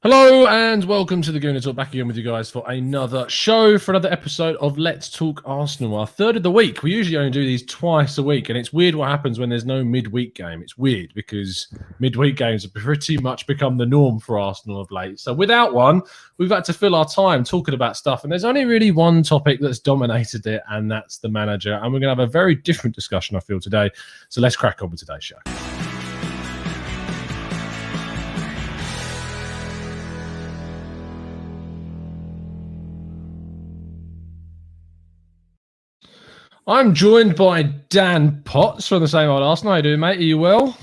Hello and welcome to the Gooner Talk. Back again with you guys for another show, for another episode of Let's Talk Arsenal, our third of the week. We usually only do these twice a week, and it's weird what happens when there's no midweek game. It's weird because midweek games have pretty much become the norm for Arsenal of late. So without one, we've had to fill our time talking about stuff, and there's only really one topic that's dominated it, and that's the manager. And we're going to have a very different discussion, I feel, today. So let's crack on with today's show. I'm joined by Dan Potts from the same old Arsenal. How you doing, mate? Are you well?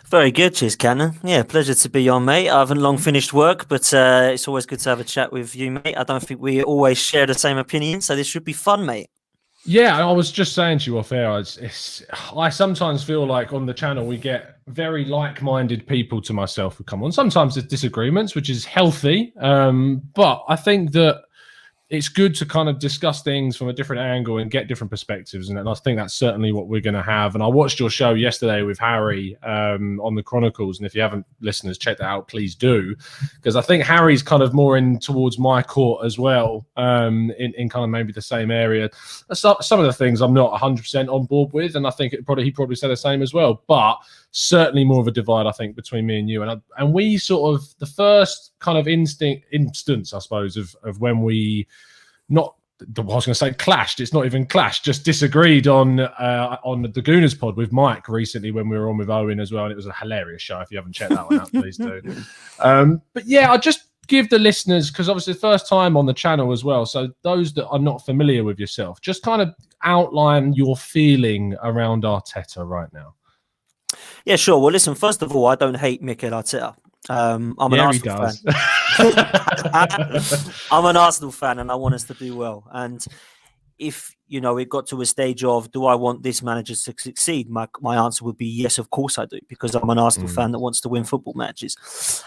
Very good, cheers, Cannon. Yeah, pleasure to be on, mate. I haven't long finished work, but it's always good to have a chat with you, mate. I don't think we always share the same opinion, so this should be fun, mate. Yeah, I was just saying to you off air, I sometimes feel like on the channel we get very like-minded people to myself who come on. Sometimes there's disagreements, which is healthy, but I think that it's good to kind of discuss things from a different angle and get different perspectives. And I think that's certainly what we're going to have. And I watched your show yesterday with Harry on the Chronicles. And if you haven't, listeners, check that out, please do. Because I think Harry's kind of more in towards my court as well, in kind of maybe the same area. Some of the things I'm not 100% on board with. And I think he probably said the same as well. But certainly more of a divide, I think, between me and you. And we sort of, the first kind of instance, I suppose, of when we I was going to say clashed. It's not even clashed. Just disagreed on the Gooners pod with Mike recently when we were on with Owen as well, and it was a hilarious show. If you haven't checked that one out, please do. But yeah, I just give the listeners, because obviously the first time on the channel as well. So those that are not familiar with yourself, just kind of outline your feeling around Arteta right now. Yeah, sure. Well, listen. First of all, I don't hate Mikel Arteta. I'm an Arsenal fan. I'm an Arsenal fan, and I want us to do well. And if it got to a stage of, do I want this manager to succeed? My answer would be yes, of course I do, because I'm an Arsenal fan that wants to win football matches.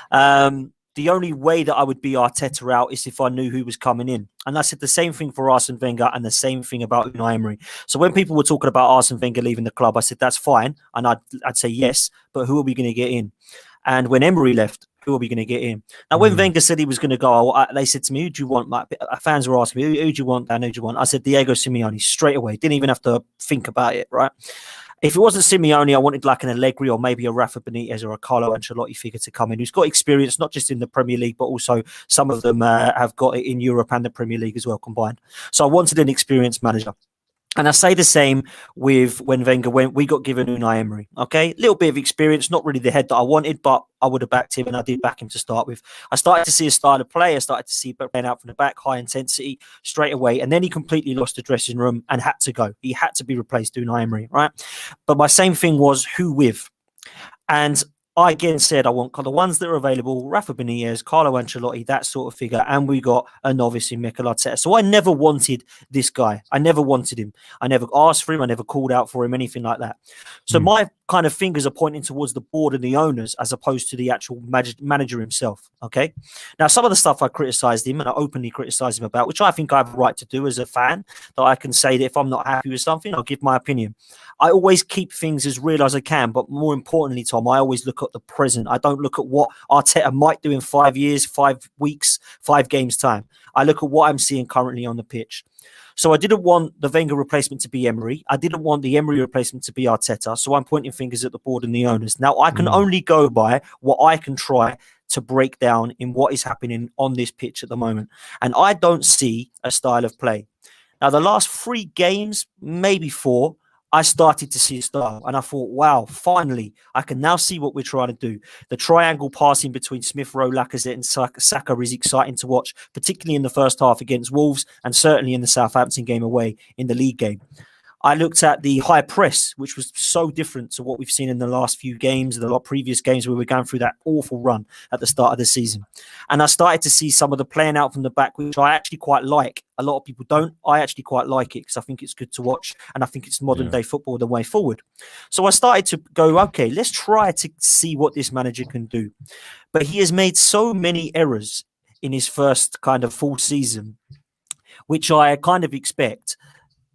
The only way that I would be Arteta out is if I knew who was coming in. And I said the same thing for Arsene Wenger and the same thing about Unai Emery. So when people were talking about Arsene Wenger leaving the club, I said, that's fine. And I'd say yes, but who are we going to get in? And when Emery left, who are we going to get in? Now, when Wenger said he was going to go, they said to me, who do you want? My fans were asking me, who do you want, Dan? Who do you want? I said, Diego Simeone, straight away. Didn't even have to think about it, right? If it wasn't Simeone, I wanted like an Allegri or maybe a Rafa Benitez or a Carlo Ancelotti figure to come in, who's got experience, not just in the Premier League, but also some of them have got it in Europe and the Premier League as well combined. So I wanted an experienced manager. And I say the same with when Wenger went, we got given Unai Emery. Okay, a little bit of experience, not really the head that I wanted, but I would have backed him, and I did back him to start with. I started to see a style of play. I started to see playing out from the back, high intensity, straight away. And then he completely lost the dressing room and had to go. He had to be replaced, Unai Emery, right? But my same thing was who with. And I again said I want the ones that are available, Rafa Benitez, Carlo Ancelotti, that sort of figure, and we got a novice in Mikel Arteta. So I never wanted this guy. I never wanted him. I never asked for him. I never called out for him, anything like that. So my kind of fingers are pointing towards the board and the owners as opposed to the actual manager himself, okay? Now, some of the stuff I criticised him and I openly criticised him about, which I think I have a right to do as a fan, that I can say that if I'm not happy with something, I'll give my opinion. I always keep things as real as I can, but more importantly, Tom, I always look at the present. I don't look at what Arteta might do in 5 years, 5 weeks, 5 games time. I look at what I'm seeing currently on the pitch. So I didn't want the Wenger replacement to be Emery. I didn't want the Emery replacement to be Arteta. So I'm pointing fingers at the board and the owners. Now, I can only go by what I can try to break down in what is happening on this pitch at the moment. And I don't see a style of play. Now, the last 3 games, maybe 4, I started to see a style and I thought, wow, finally, I can now see what we're trying to do. The triangle passing between Smith Rowe, Lacazette and Saka is exciting to watch, particularly in the first half against Wolves and certainly in the Southampton game away in the league game. I looked at the high press, which was so different to what we've seen in the last few games, the previous games where we're going through that awful run at the start of the season. And I started to see some of the playing out from the back, which I actually quite like. A lot of people don't. I actually quite like it because I think it's good to watch. And I think it's modern day football the way forward. So I started to go, okay, let's try to see what this manager can do. But he has made so many errors in his first kind of full season, which I kind of expect.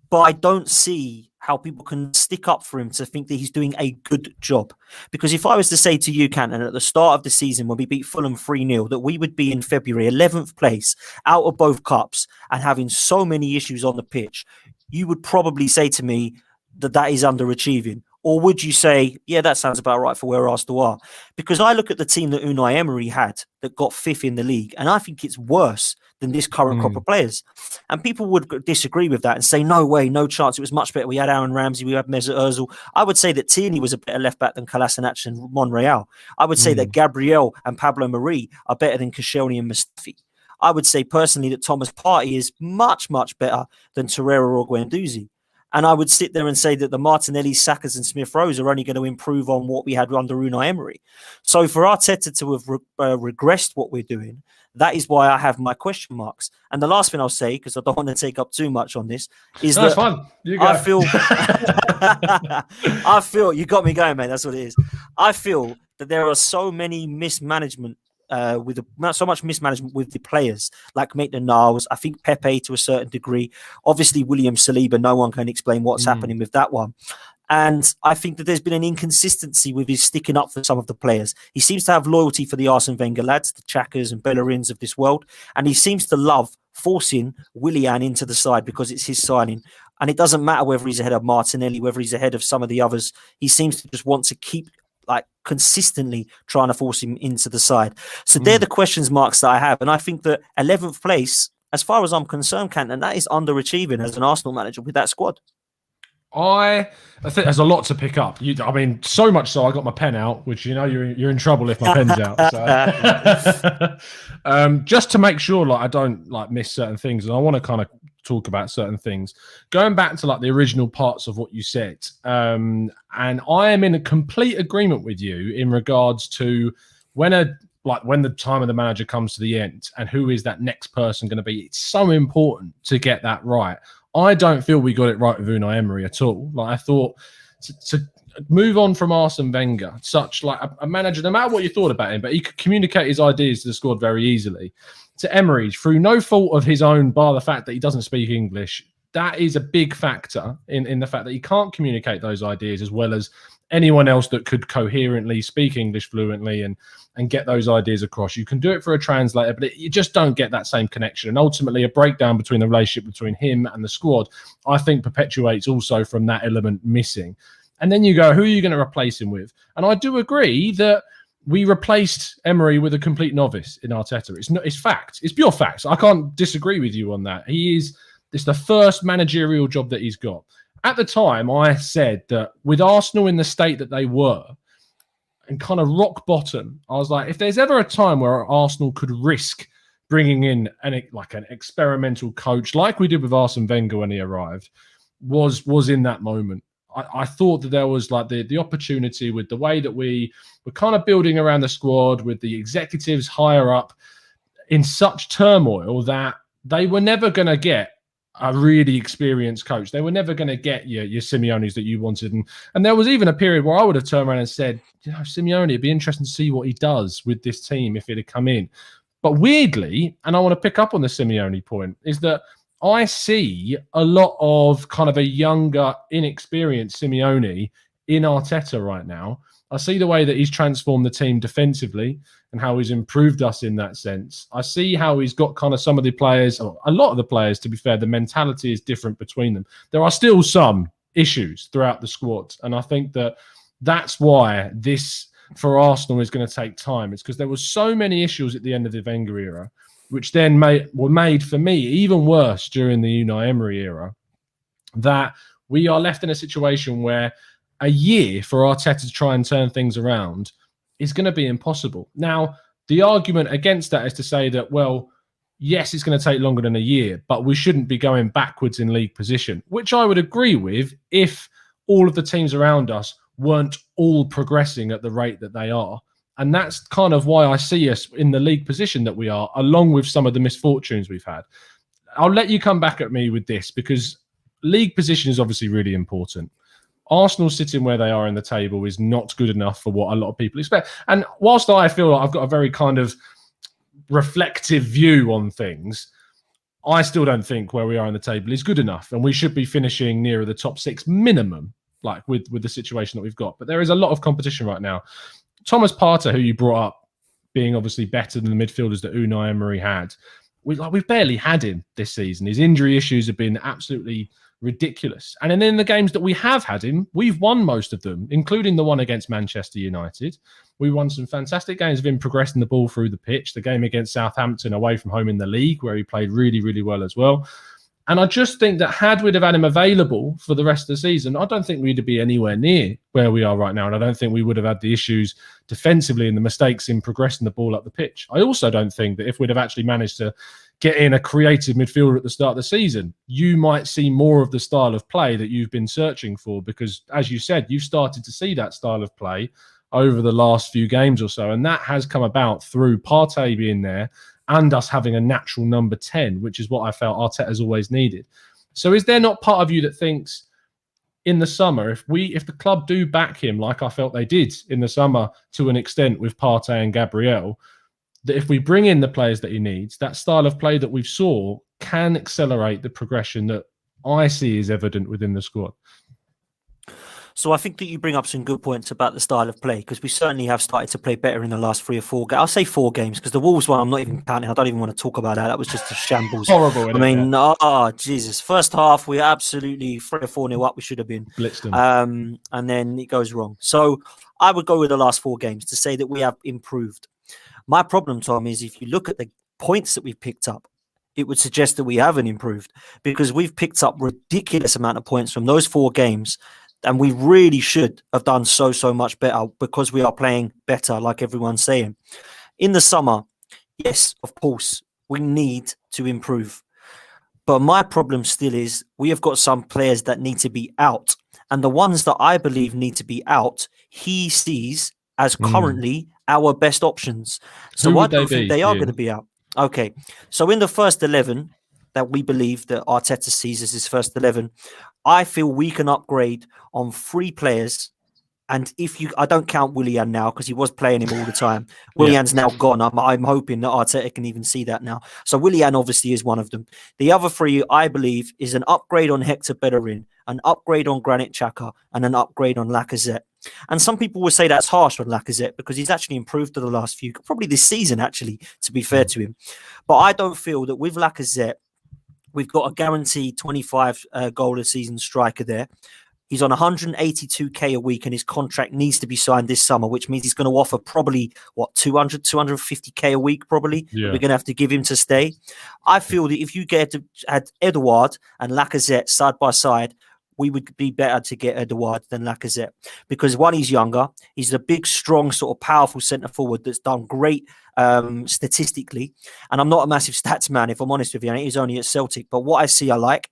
But I don't see how people can stick up for him to think that he's doing a good job. Because if I was to say to you, Canton, at the start of the season when we beat Fulham 3-0, that we would be in February 11th place out of both cups and having so many issues on the pitch, you would probably say to me that that is underachieving. Or would you say, yeah, that sounds about right for where Arsenal are? Because I look at the team that Unai Emery had that got fifth in the league, and I think it's worse than this current crop of players. And people would disagree with that and say, no way, no chance. It was much better. We had Aaron Ramsey, we had Mesut Ozil. I would say that Tierney was a better left back than Kolasinac and Monreal. I would say that Gabriel and Pablo Mari are better than Koscielny and Mustafi. I would say personally that Thomas Partey is much, much better than Torreira or Guendouzi. And I would sit there and say that the Martinelli, Sakas and Smith-Rowe are only going to improve on what we had under Unai Emery. So for Arteta to have regressed what we're doing, that is why I have my question marks. And the last thing I'll say, because I don't want to take up too much on this, is that's fun. You go. I feel you got me going, mate. That's what it is. I feel that there are so many mismanagement so much mismanagement with the players, like Maitland-Niles, I think Pepe to a certain degree. Obviously, William Saliba, no one can explain what's happening with that one. And I think that there's been an inconsistency with his sticking up for some of the players. He seems to have loyalty for the Arsene Wenger lads, the Chakas and Bellerins of this world. And he seems to love forcing Willian into the side because it's his signing. And it doesn't matter whether he's ahead of Martinelli, whether he's ahead of some of the others. He seems to just want to keep consistently trying to force him into the side. So they're the questions marks that I have. And I think that 11th place, as far as I'm concerned, Canton, that is underachieving as an Arsenal manager with that squad. I think there's a lot to pick up. I mean, so much so I got my pen out, which you're in trouble if my pen's out. So. Just to make sure I don't miss certain things, and I want to kind of talk about certain things. Going back to the original parts of what you said, and I am in a complete agreement with you in regards to when the time of the manager comes to the end and who is that next person going to be. It's so important to get that right. I don't feel we got it right with Unai Emery at all. I thought to move on from Arsene Wenger, such a manager, no matter what you thought about him, but he could communicate his ideas to the squad very easily. To Emery, through no fault of his own, bar the fact that he doesn't speak English, that is a big factor in the fact that he can't communicate those ideas as well as anyone else that could coherently speak English fluently and get those ideas across. You can do it for a translator, but you just don't get that same connection. And ultimately, a breakdown between the relationship between him and the squad, I think, perpetuates also from that element missing. And then you go, who are you going to replace him with? And I do agree that we replaced Emery with a complete novice in Arteta. It's fact. It's pure facts. I can't disagree with you on that. It's the first managerial job that he's got. At the time, I said that with Arsenal in the state that they were and kind of rock bottom, I was like, if there's ever a time where Arsenal could risk bringing in an experimental coach like we did with Arsene Wenger when he arrived, was in that moment. I thought that there was the opportunity with the way that we were kind of building around the squad with the executives higher up in such turmoil that they were never going to get a really experienced coach. They were never going to get your Simeones that you wanted. And there was even a period where I would have turned around and said, Simeone, it'd be interesting to see what he does with this team if it had come in. But weirdly, and I want to pick up on the Simeone point, is that I see a lot of kind of a younger, inexperienced Simeone in Arteta right now. I see the way that he's transformed the team defensively and how he's improved us in that sense. I see how he's got kind of some of the players, or a lot of the players, to be fair, the mentality is different between them. There are still some issues throughout the squad. And I think that that's why this, for Arsenal, is going to take time. It's because there were so many issues at the end of the Wenger era, which then were made, for me, even worse during the Unai Emery era, that we are left in a situation where a year for Arteta to try and turn things around is going to be impossible. Now, the argument against that is to say that, well, yes, it's going to take longer than a year, but we shouldn't be going backwards in league position, which I would agree with if all of the teams around us weren't all progressing at the rate that they are. And that's kind of why I see us in the league position that we are, along with some of the misfortunes we've had. I'll let you come back at me with this because league position is obviously really important. Arsenal sitting where they are in the table is not good enough for what a lot of people expect. And whilst I feel like I've got a very kind of reflective view on things, I still don't think where we are in the table is good enough, and we should be finishing nearer the top 6 minimum, like with the situation that we've got. But there is a lot of competition right now. Thomas Partey, who you brought up, being obviously better than the midfielders that Unai Emery had, we've barely had him this season. His injury issues have been absolutely ridiculous. And then in the games that we have had him, we've won most of them, including the one against Manchester United. We won some fantastic games of him progressing the ball through the pitch. The game against Southampton away from home in the league, where he played really, really well as well. And I just think that had we'd have had him available for the rest of the season, I don't think we'd be anywhere near where we are right now. And I don't think we would have had the issues defensively and the mistakes in progressing the ball up the pitch. I also don't think that if we'd have actually managed to get in a creative midfielder at the start of the season, you might see more of the style of play that you've been searching for. Because, as you said, you've started to see that style of play over the last few games or so. And that has come about through Partey being there and us having a natural number 10, which is what I felt Arteta's always needed. So is there not part of you that thinks in the summer, if the club do back him like I felt they did in the summer to an extent with Partey and Gabriel, that if we bring in the players that he needs, that style of play that we've saw can accelerate the progression that I see is evident within the squad? So I think that you bring up some good points about the style of play, because we certainly have started to play better in the last 3 or 4 games. I'll say 4 games, because the Wolves one, I'm not even counting. I don't even want to talk about that. That was just a shambles. Horrible. I mean, Jesus. First half, we absolutely 3 or 4 nil up. We should have been. Blitzed them. And then it goes wrong. So I would go with the last 4 games to say that we have improved. My problem, Tom, is if you look at the points that we've picked up, it would suggest that we haven't improved, because we've picked up ridiculous amount of points from those 4 games. And we really should have done so much better, because we are playing better, like everyone's saying. In the summer, yes, of course, we need to improve. But my problem still is we have got some players that need to be out. And the ones that I believe need to be out, he sees as currently our best options. So I don't think they are going to be out. Okay, so in the first 11 that we believe that Arteta sees as his first 11, I feel we can upgrade on 3 players. And I don't count Willian now, because he was playing him all the time. Willian's now gone. I'm hoping that Arteta can even see that now. So Willian obviously is one of them. The other 3, I believe, is an upgrade on Hector Bellerin, an upgrade on Granit Xhaka, and an upgrade on Lacazette. And some people will say that's harsh on Lacazette, because he's actually improved in the last few, probably this season, actually, to be fair to him. But I don't feel that with Lacazette, we've got a guaranteed 25 goal a season striker there. He's on 182k a week, and his contract needs to be signed this summer, which means he's going to offer probably 250k a week. Probably we're going to have to give him to stay. I feel that if you had Edouard and Lacazette side by side, we would be better to get Edouard than Lacazette, because one, he's younger, he's a big, strong, sort of powerful centre forward that's done great statistically. And I'm not a massive stats man, if I'm honest with you. He's only at Celtic, but what I see, I like.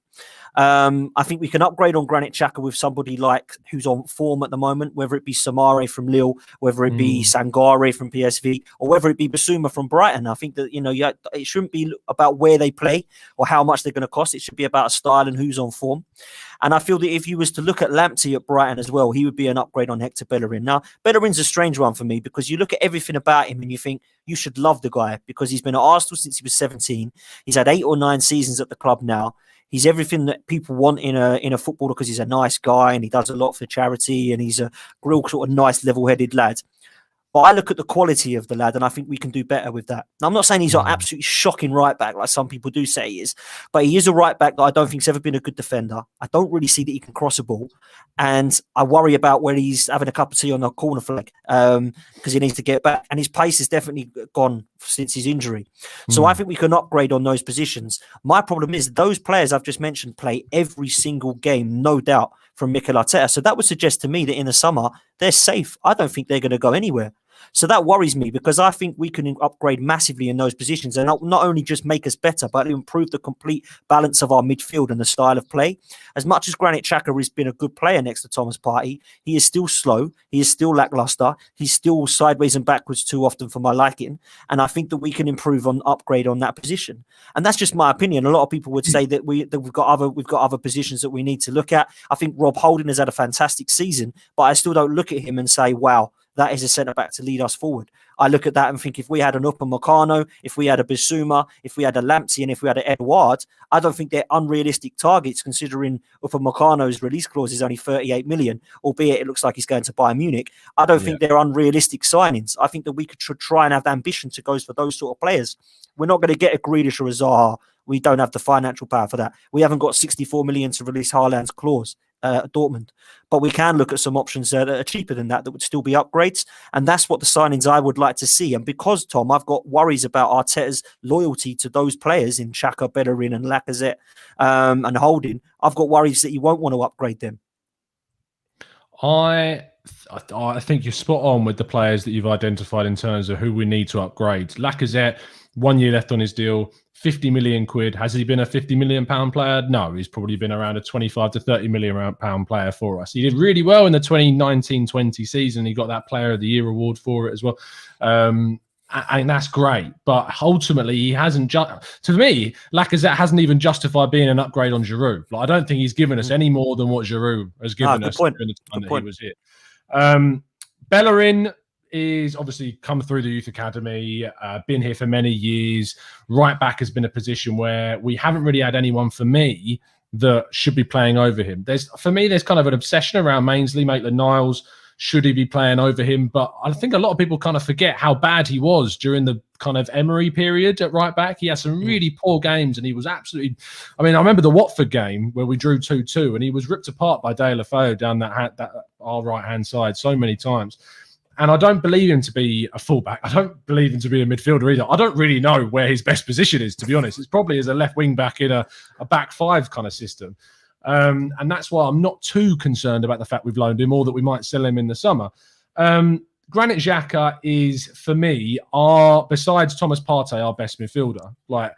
I think we can upgrade on Granit Xhaka with somebody like who's on form at the moment, whether it be Samare from Lille, whether it be Sangare from PSV, or whether it be Basuma from Brighton. I think that it shouldn't be about where they play or how much they're going to cost. It should be about style and who's on form. And I feel that if you was to look at Lamptey at Brighton as well, he would be an upgrade on Hector Bellerin. Now, Bellerin's a strange one for me, because you look at everything about him and you think you should love the guy, because he's been at Arsenal since he was 17. He's had 8 or 9 seasons at the club now. He's everything that people want in a footballer, because he's a nice guy and he does a lot for charity, and he's a real sort of nice, level-headed lad. But I look at the quality of the lad, and I think we can do better with that. Now, I'm not saying he's an absolutely shocking right back like some people do say he is, but he is a right back that I don't think's ever been a good defender. I don't really see that he can cross a ball, and I worry about where he's having a cup of tea on the corner flag because he needs to get back. And his pace has definitely gone since his injury. So I think we can upgrade on those positions. My problem is those players I've just mentioned play every single game, no doubt, from Mikel Arteta. So that would suggest to me that in the summer, they're safe. I don't think they're going to go anywhere. So that worries me, because I think we can upgrade massively in those positions, and not only just make us better, but improve the complete balance of our midfield and the style of play. As much as Granit Xhaka has been a good player next to Thomas Partey, he is still slow. He is still lackluster. He's still sideways and backwards too often for my liking. And I think that we can improve on upgrade on that position. And that's just my opinion. A lot of people would say that we've got other positions that we need to look at. I think Rob Holding has had a fantastic season, but I still don't look at him and say, wow, that is a centre-back to lead us forward. I look at that and think if we had an Upamecano, if we had a Bissouma, if we had a Lamptey, and if we had an Edouard, I don't think they're unrealistic targets considering Upamecano's release clause is only 38 million, albeit it looks like he's going to Bayern Munich. I don't think they're unrealistic signings. I think that we could try and have ambition to go for those sort of players. We're not going to get a Grealish or a Zaha. We don't have the financial power for that. We haven't got 64 million to release Haaland's clause at Dortmund. But we can look at some options that are cheaper than that would still be upgrades. And that's what the signings I would like to see. And because, Tom, I've got worries about Arteta's loyalty to those players in Xhaka, Bellerin and Lacazette and Holding, I've got worries that you won't want to upgrade them. I think you're spot on with the players that you've identified in terms of who we need to upgrade. Lacazette, 1 year left on his deal, 50 million quid. Has he been a 50 million pound player? No, he's probably been around a 25 to 30 million pound player for us. He did really well in the 2019-20 season. He got that Player of the Year award for it as well. And that's great. But ultimately, he hasn't. To me, Lacazette hasn't even justified being an upgrade on Giroud. Like, I don't think he's given us any more than what Giroud has given us during the time that he was here. Bellerin is obviously come through the youth academy, been here for many years. Right back has been a position where we haven't really had anyone, for me, that should be playing over him. There's kind of an obsession around Mainsley, Maitland-Niles. Should he be playing over him? But I think a lot of people kind of forget how bad he was during the kind of Emery period at right back. He had some really poor games and he was absolutely... I mean, I remember the Watford game where we drew 2-2 and he was ripped apart by Deulofeu down that our right-hand side so many times. And I don't believe him to be a fullback. I don't believe him to be a midfielder either. I don't really know where his best position is, to be honest. It's probably as a left wing back in a back five kind of system. And that's why I'm not too concerned about the fact we've loaned him or that we might sell him in the summer. Granit Xhaka is, for me, besides Thomas Partey, our best midfielder. Like,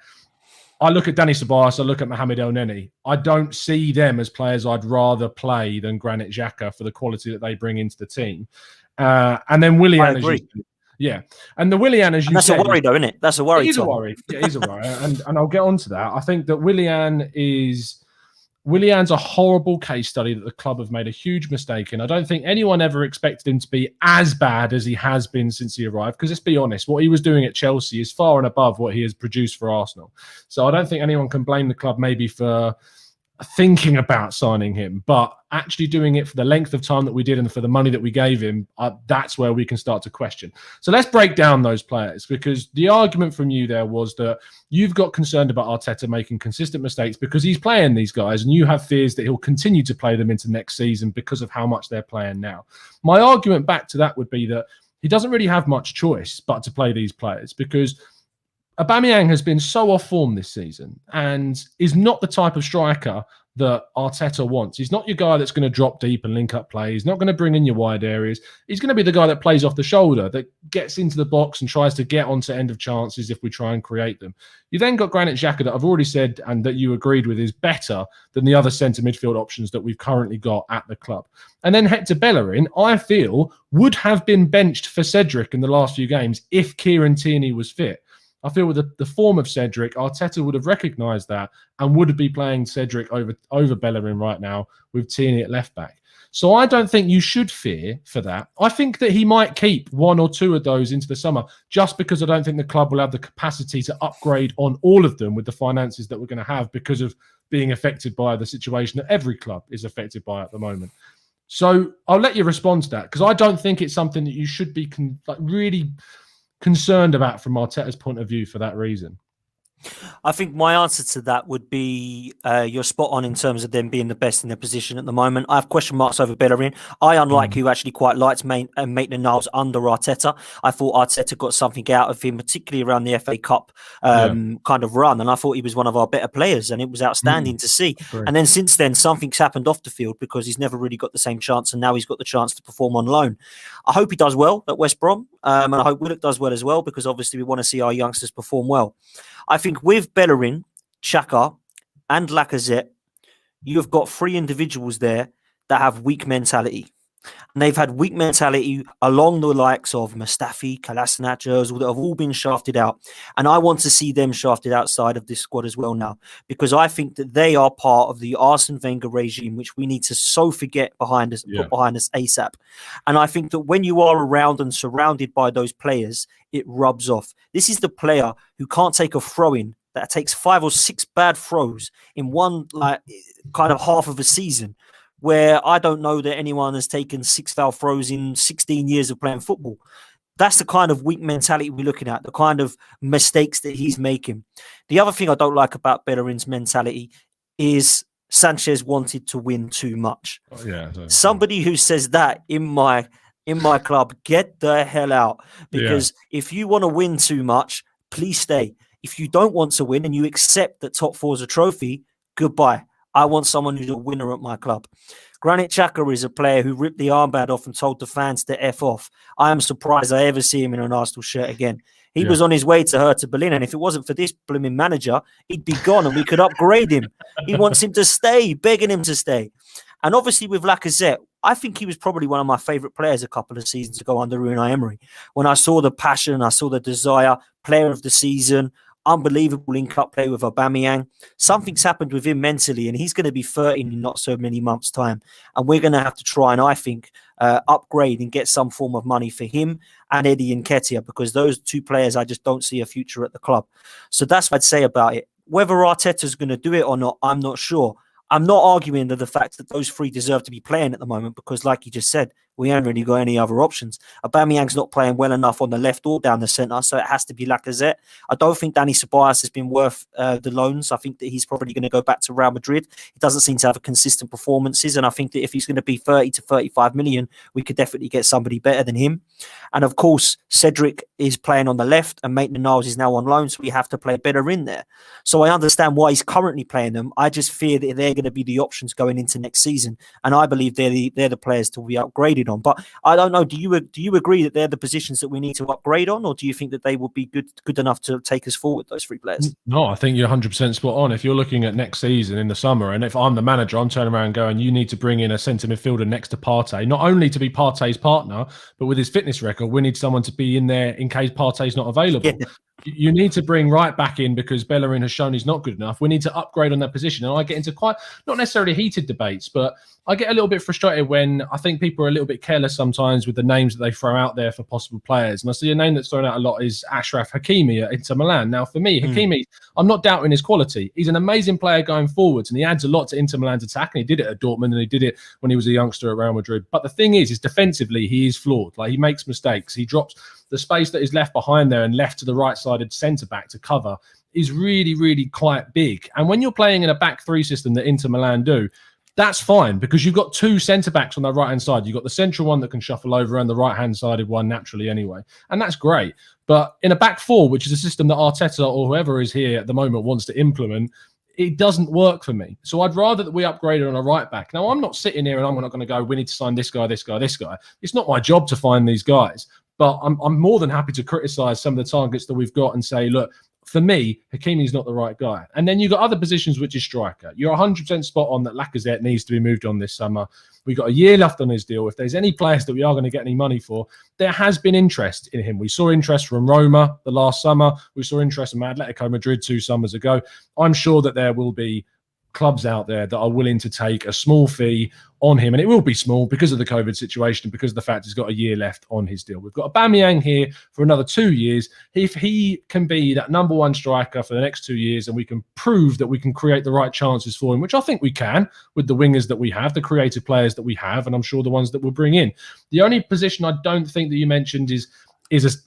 I look at Dani Ceballos, I look at Mohamed El Neni. I don't see them as players I'd rather play than Granit Xhaka for the quality that they bring into the team. And then Willian, I agree. And the Willian, as you that's said, a worry, though, isn't it? That's a worry. It is a worry. Yeah, it is a worry, and I'll get on to that. I think that Willian's a horrible case study that the club have made a huge mistake in. I don't think anyone ever expected him to be as bad as he has been since he arrived. Because let's be honest, what he was doing at Chelsea is far and above what he has produced for Arsenal. So I don't think anyone can blame the club maybe for thinking about signing him, but actually doing it for the length of time that we did and for the money that we gave him, that's where we can start to question. So let's break down those players, because the argument from you there was that you've got concerned about Arteta making consistent mistakes because he's playing these guys and you have fears that he'll continue to play them into next season because of how much they're playing now. My argument back to that would be that he doesn't really have much choice but to play these players, because Aubameyang has been so off form this season and is not the type of striker that Arteta wants. He's not your guy that's going to drop deep and link up play. He's not going to bring in your wide areas. He's going to be the guy that plays off the shoulder, that gets into the box and tries to get onto end of chances if we try and create them. You then got Granit Xhaka, that I've already said and that you agreed with is better than the other centre midfield options that we've currently got at the club. And then Hector Bellerin, I feel, would have been benched for Cedric in the last few games if Kieran Tierney was fit. I feel with the form of Cedric, Arteta would have recognised that and would be playing Cedric over Bellerin right now with Tierney at left back. So I don't think you should fear for that. I think that he might keep one or two of those into the summer, just because I don't think the club will have the capacity to upgrade on all of them with the finances that we're going to have because of being affected by the situation that every club is affected by at the moment. So I'll let you respond to that, because I don't think it's something that you should be really concerned about from Arteta's point of view for that reason. I think my answer to that would be you're spot on in terms of them being the best in their position at the moment. I have question marks over Bellerin. I, unlike you, actually quite liked Maitland-Niles under Arteta. I thought Arteta got something out of him, particularly around the FA Cup kind of run, and I thought he was one of our better players, and it was outstanding to see. And then since then, something's happened off the field because he's never really got the same chance, and now he's got the chance to perform on loan. I hope he does well at West Brom, and I hope Willock does well as well, because obviously we want to see our youngsters perform well. I think with Bellerin, Xhaka and Lacazette, you have got three individuals there that have weak mentality. And they've had weak mentality along the likes of Mustafi, Kolasinac, Ozil, that have all been shafted out. And I want to see them shafted outside of this squad as well now, because I think that they are part of the Arsene Wenger regime, which we need to so forget behind us, put behind us ASAP. And I think that when you are around and surrounded by those players, it rubs off. This is the player who can't take a throw-in, that takes 5 or 6 bad throws in one kind of half of a season, where I don't know that anyone has taken 6 foul throws in 16 years of playing football. That's the kind of weak mentality we're looking at, the kind of mistakes that he's making. The other thing I don't like about Bellerin's mentality is Sanchez wanted to win too much. Somebody who says that in my club, get the hell out. Because if you want to win too much, please stay. If you don't want to win and you accept that top 4 is a trophy, goodbye. I want someone who's a winner at my club. Granit Xhaka is a player who ripped the armband off and told the fans to F off. I am surprised I ever see him in an Arsenal shirt again. He was on his way to Hertha Berlin, and if it wasn't for this blooming manager, he'd be gone and we could upgrade him. He wants him to stay, begging him to stay. And obviously with Lacazette, I think he was probably one of my favourite players a couple of seasons ago under Unai Emery. When I saw the passion, I saw the desire, player of the season, unbelievable link-up play with Aubameyang. Something's happened with him mentally, and he's going to be 30 in not so many months' time. And we're going to have to try and, I think, upgrade and get some form of money for him and Eddie Nketiah, because those 2 players, I just don't see a future at the club. So that's what I'd say about it. Whether Arteta's going to do it or not, I'm not sure. I'm not arguing the fact that those 3 deserve to be playing at the moment, because like you just said, we haven't really got any other options. Aubameyang's not playing well enough on the left or down the centre, so it has to be Lacazette. I don't think Dani Ceballos has been worth the loans. I think that he's probably going to go back to Real Madrid. He doesn't seem to have consistent performances, and I think that if he's going to be 30 to 35 million, we could definitely get somebody better than him. And of course, Cedric is playing on the left, and Maitland-Niles is now on loan, so we have to play better in there. So I understand why he's currently playing them. I just fear that they're going to be the options going into next season, and I believe they're the players to be upgraded on. But I don't know. Do you agree that they're the positions that we need to upgrade on, or do you think that they will be good enough to take us forward, those 3 players? No, I think you're 100% spot on. If you're looking at next season in the summer, and if I'm the manager, I'm turning around going, you need to bring in a centre midfielder next to Partey, not only to be Partey's partner, but with his fitness record, we need someone to be in there in case Partey's not available. Yeah. You need to bring right back in because Bellerin has shown he's not good enough. We need to upgrade on that position. And I get into quite, not necessarily heated debates, but I get a little bit frustrated when I think people are a little bit careless sometimes with the names that they throw out there for possible players. And I see a name that's thrown out a lot is Achraf Hakimi at Inter Milan. Now, for me, Hakimi, I'm not doubting his quality. He's an amazing player going forwards, and he adds a lot to Inter Milan's attack. And he did it at Dortmund, and he did it when he was a youngster at Real Madrid. But the thing is defensively, he is flawed. Like, he makes mistakes. He drops the space that is left behind there and left to the right-sided centre-back to cover is really, really quite big. And when you're playing in a back 3 system that Inter Milan do, that's fine because you've got 2 centre-backs on the right-hand side. You've got the central one that can shuffle over and the right-hand-sided one naturally anyway. And that's great. But in a back 4, which is a system that Arteta or whoever is here at the moment wants to implement, it doesn't work for me. So I'd rather that we upgrade it on a right back. Now, I'm not sitting here and I'm not going to go, we need to sign this guy, this guy, this guy. It's not my job to find these guys. But I'm more than happy to criticise some of the targets that we've got and say, look, for me, Hakimi's not the right guy. And then you've got other positions, which is striker. You're 100% spot on that Lacazette needs to be moved on this summer. We've got a year left on his deal. If there's any players that we are going to get any money for, there has been interest in him. We saw interest from Roma the last summer. We saw interest from Atletico Madrid 2 summers ago. I'm sure that there will be clubs out there that are willing to take a small fee on him, and it will be small because of the COVID situation, because of the fact he's got a year left on his deal. We've got Aubameyang here for another 2 years. If he can be that number 1 striker for the next 2 years, and we can prove that we can create the right chances for him, which I think we can with the wingers that we have, the creative players that we have, and I'm sure the ones that we'll bring in. The only position I don't think that you mentioned is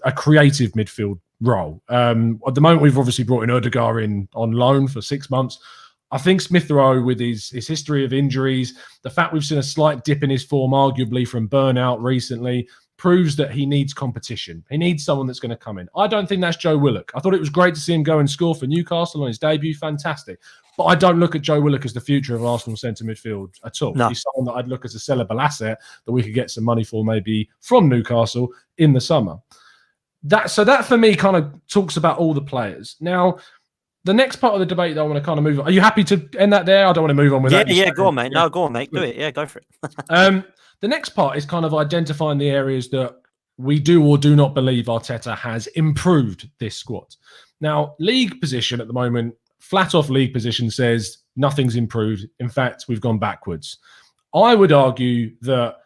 a creative midfield role. At the moment, we've obviously brought in Odegaard in on loan for 6 months. I think Smith Rowe, with his history of injuries, the fact we've seen a slight dip in his form, arguably from burnout recently, proves that he needs competition. He needs someone that's going to come in. I don't think that's Joe Willock. I thought it was great to see him go and score for Newcastle on his debut. Fantastic. But I don't look at Joe Willock as the future of Arsenal centre midfield at all. No. He's someone that I'd look as a sellable asset that we could get some money for maybe from Newcastle in the summer. That for me kind of talks about all the players. Now, the next part of the debate that I want to kind of move on. Are you happy to end that there? I don't want to move on with that. Yeah, go on, mate. No, go on, mate. Do it. Yeah, go for it. The next part is kind of identifying the areas that we do or do not believe Arteta has improved this squad. Now, league position at the moment, flat off league position says nothing's improved. In fact, we've gone backwards. I would argue that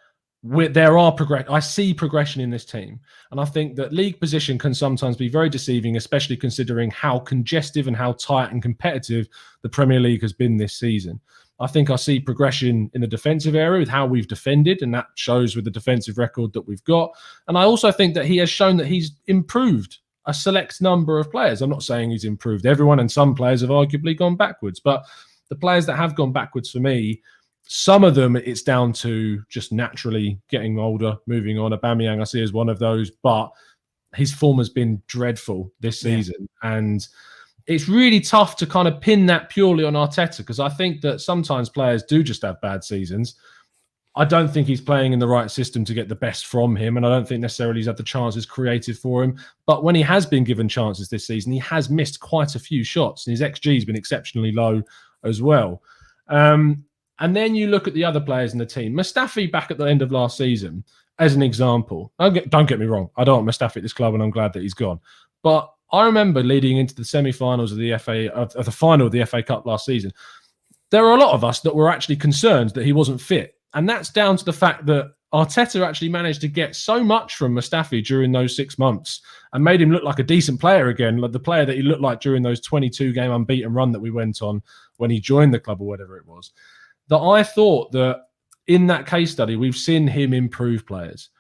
I see progression in this team. And I think that league position can sometimes be very deceiving, especially considering how congestive and how tight and competitive the Premier League has been this season. I think I see progression in the defensive area with how we've defended, and that shows with the defensive record that we've got. And I also think that he has shown that he's improved a select number of players. I'm not saying he's improved everyone, and some players have arguably gone backwards. But the players that have gone backwards for me, some of them it's down to just naturally getting older, moving on. Aubameyang I see as one of those, but his form has been dreadful this season. And it's really tough to kind of pin that purely on Arteta, because I think that sometimes players do just have bad seasons. I don't think he's playing in the right system to get the best from him, and I don't think necessarily he's had the chances created for him. But when he has been given chances this season, he has missed quite a few shots, and his XG has been exceptionally low as well. And then you look at the other players in the team. Mustafi back at the end of last season, as an example. Don't get me wrong. I don't want Mustafi at this club, and I'm glad that he's gone. But I remember leading into the semi-finals of the final of the FA Cup last season, there were a lot of us that were actually concerned that he wasn't fit. And that's down to the fact that Arteta actually managed to get so much from Mustafi during those 6 months and made him look like a decent player again, like the player that he looked like during those 22-game unbeaten run that we went on when he joined the club or whatever it was. That I thought that in that case study, we've seen him improve players.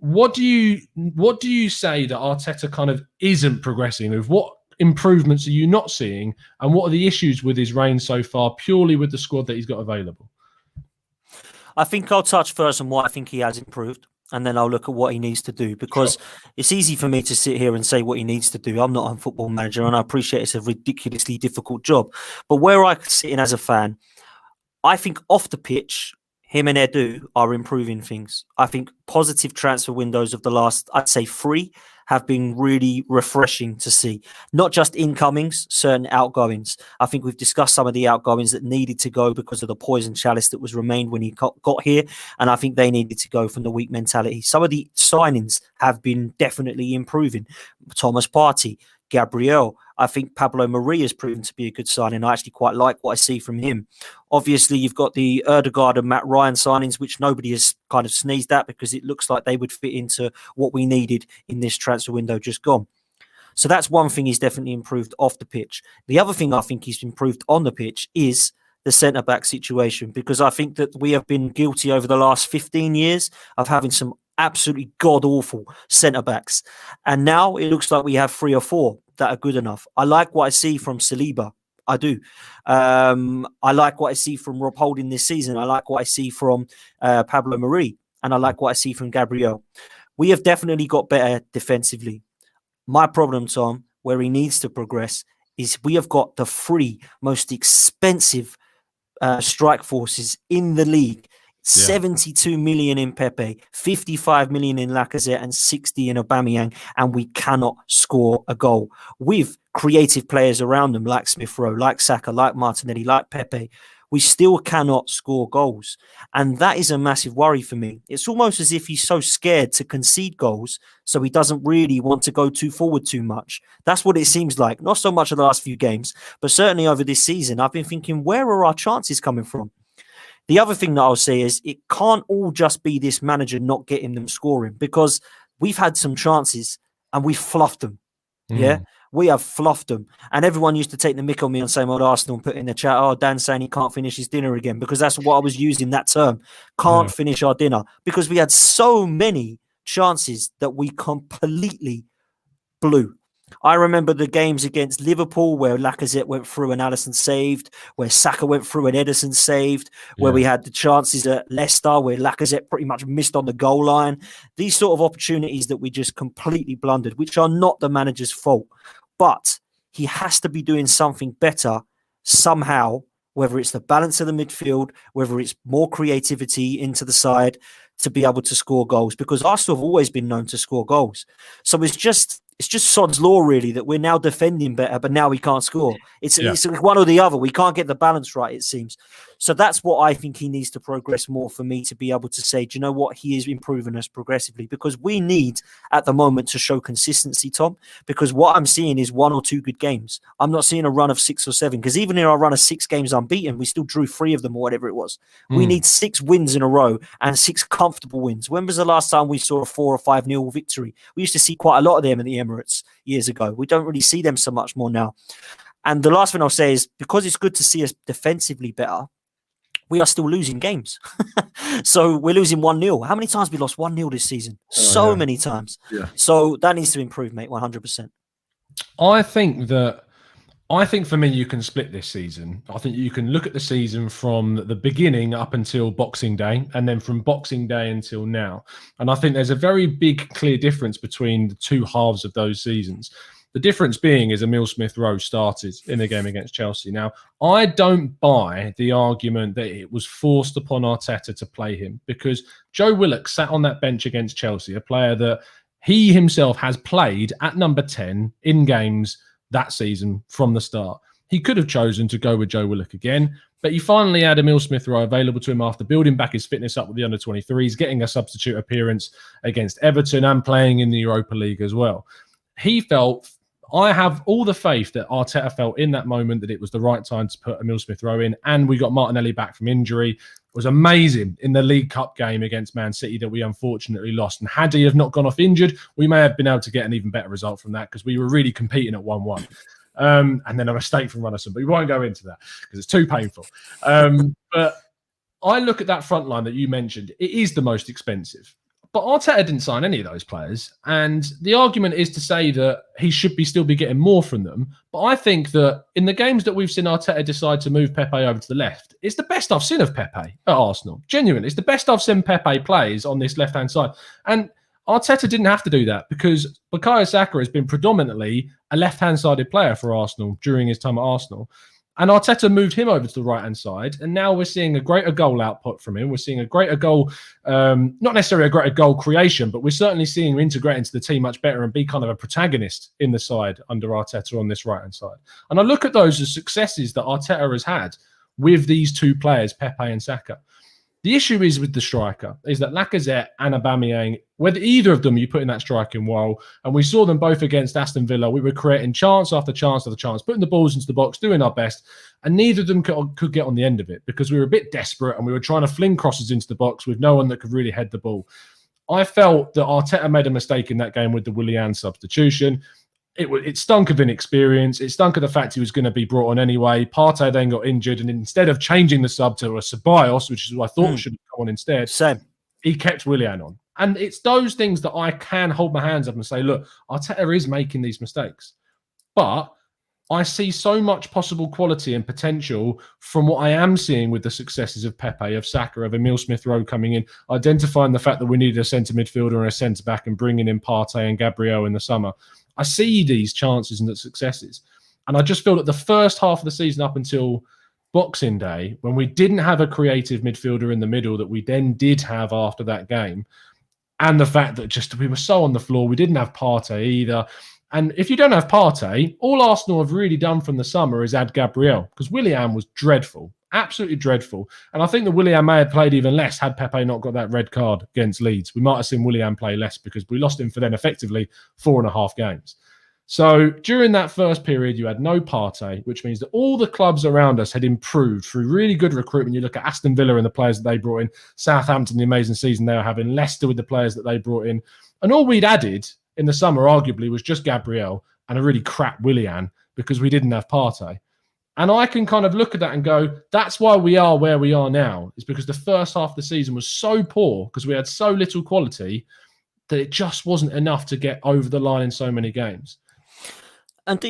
What do you say that Arteta kind of isn't progressing with? What improvements are you not seeing? And what are the issues with his reign so far, purely with the squad that he's got available? I think I'll touch first on what I think he has improved, and then I'll look at what he needs to do, because it's easy for me to sit here and say what he needs to do. I'm not a football manager, and I appreciate it's a ridiculously difficult job. But where I sit in as a fan, I think off the pitch, him and Edu are improving things. I think positive transfer windows of the last, I'd say 3, have been really refreshing to see. Not just incomings, certain outgoings. I think we've discussed some of the outgoings that needed to go because of the poison chalice that was remained when he got here. And I think they needed to go from the weak mentality. Some of the signings have been definitely improving. Thomas Partey, Gabriel. I think Pablo Mari has proven to be a good signing. I actually quite like what I see from him. Obviously, you've got the Ødegaard and Matt Ryan signings, which nobody has kind of sneezed at because it looks like they would fit into what we needed in this transfer window just gone. So that's one thing he's definitely improved off the pitch. The other thing I think he's improved on the pitch is the centre-back situation, because I think that we have been guilty over the last 15 years of having some absolutely god-awful centre-backs. And now it looks like we have 3 or 4 that are good enough. I like what I see from Saliba. I do. I like what I see from Rob Holding this season. I like what I see from Pablo Mari. And I like what I see from Gabriel. We have definitely got better defensively. My problem, Tom, where he needs to progress, is we have got the 3 most expensive strike forces in the league. 72 million in Pepe, 55 million in Lacazette, and 60 in Aubameyang, and we cannot score a goal. With creative players around them, like Smith Rowe, like Saka, like Martinelli, like Pepe, we still cannot score goals. And that is a massive worry for me. It's almost as if he's so scared to concede goals, so he doesn't really want to go forward too much. That's what it seems like. Not so much in the last few games, but certainly over this season, I've been thinking, where are our chances coming from? The other thing that I'll say is it can't all just be this manager not getting them scoring, because we've had some chances and we fluffed them. Yeah, we have fluffed them. And everyone used to take the mick on me on same old Arsenal and put in the chat, oh, Dan's saying he can't finish his dinner again, because that's what I was using that term. Can't finish our dinner, because we had so many chances that we completely blew. I remember the games against Liverpool where Lacazette went through and Alisson saved, where Saka went through and Ederson saved, where we had the chances at Leicester where Lacazette pretty much missed on the goal line. These sort of opportunities that we just completely blundered, which are not the manager's fault. But he has to be doing something better somehow, whether it's the balance of the midfield, whether it's more creativity into the side to be able to score goals, because Arsenal have always been known to score goals. So it's it's just sod's law, really, that we're now defending better, but now we can't score. It's one or the other. We can't get the balance right, it seems. So that's what I think he needs to progress more for me to be able to say, do you know what? He is improving us progressively, because we need at the moment to show consistency, Tom, because what I'm seeing is 1 or 2 good games. I'm not seeing a run of 6 or 7, because even in our run of 6 games unbeaten, we still drew 3 of them or whatever it was. We need 6 wins in a row and 6 comfortable wins. When was the last time we saw a 4 or 5-0 victory? We used to see quite a lot of them in the Emirates years ago. We don't really see them so much more now. And the last thing I'll say is, because it's good to see us defensively better, we are still losing games. So we're losing 1-0. How many times have we lost 1-0 this season? So many times. Yeah. So that needs to improve, mate, 100%. I think for me, you can split this season. I think you can look at the season from the beginning up until Boxing Day, and then from Boxing Day until now. And I think there's a very big, clear difference between the 2 halves of those seasons. The difference being is Emile Smith-Rowe started in the game against Chelsea. Now, I don't buy the argument that it was forced upon Arteta to play him, because Joe Willock sat on that bench against Chelsea, a player that he himself has played at number 10 in games that season from the start. He could have chosen to go with Joe Willock again, but he finally had Emile Smith-Rowe available to him after building back his fitness up with the under-23s, getting a substitute appearance against Everton and playing in the Europa League as well. He felt, I have all the faith that Arteta felt in that moment that it was the right time to put Emile Smith-Rowe in, and we got Martinelli back from injury. It was amazing in the League Cup game against Man City that we unfortunately lost. And had he have not gone off injured, we may have been able to get an even better result from that, because we were really competing at 1-1. And then a mistake from Runnison, but we won't go into that because it's too painful. But I look at that front line that you mentioned. It is the most expensive. But Arteta didn't sign any of those players. And the argument is to say that he should still be getting more from them. But I think that in the games that we've seen Arteta decide to move Pepe over to the left, it's the best I've seen of Pepe at Arsenal. Genuinely, it's the best I've seen Pepe plays on this left-hand side. And Arteta didn't have to do that, because Bukayo Saka has been predominantly a left-hand sided player for Arsenal during his time at Arsenal. And Arteta moved him over to the right-hand side, and now we're seeing a greater goal output from him. We're seeing a greater goal, not necessarily a greater goal creation, but we're certainly seeing him integrate into the team much better and be kind of a protagonist in the side under Arteta on this right-hand side. And I look at those as successes that Arteta has had with these 2 players, Pepe and Saka. The issue is with the striker, is that Lacazette and Aubameyang, whether either of them you put in that striking role, and we saw them both against Aston Villa, we were creating chance after chance after chance, putting the balls into the box, doing our best, and neither of them could get on the end of it, because we were a bit desperate and we were trying to fling crosses into the box with no one that could really head the ball. I felt that Arteta made a mistake in that game with the Willian substitution. It stunk of inexperience. It stunk of the fact he was going to be brought on anyway. Partey then got injured, and instead of changing the sub to a Ceballos, which is who I thought should have come on instead, he kept Willian on. And it's those things that I can hold my hands up and say, look, Arteta is making these mistakes. But I see so much possible quality and potential from what I am seeing with the successes of Pepe, of Saka, of Emile Smith-Rowe coming in, identifying the fact that we needed a centre midfielder and a centre-back, and bringing in Partey and Gabriel in the summer. I see these chances and the successes. And I just feel that the first half of the season up until Boxing Day, when we didn't have a creative midfielder in the middle that we then did have after that game, and the fact that just we were so on the floor, we didn't have Partey either. And if you don't have Partey, all Arsenal have really done from the summer is add Gabriel, because Willian was dreadful, absolutely dreadful. And I think that Willian may have played even less had Pepe not got that red card against Leeds. We might have seen Willian play less, because we lost him for then effectively 4.5 games. So during that first period, you had no Partey, which means that all the clubs around us had improved through really good recruitment. You look at Aston Villa and the players that they brought in, Southampton, the amazing season they were having, Leicester with the players that they brought in. And all we'd added in the summer, arguably, was just Gabriel and a really crap Willian, because we didn't have Partey. And I can kind of look at that and go, that's why we are where we are now, is because the first half of the season was so poor, because we had so little quality, that it just wasn't enough to get over the line in so many games. And do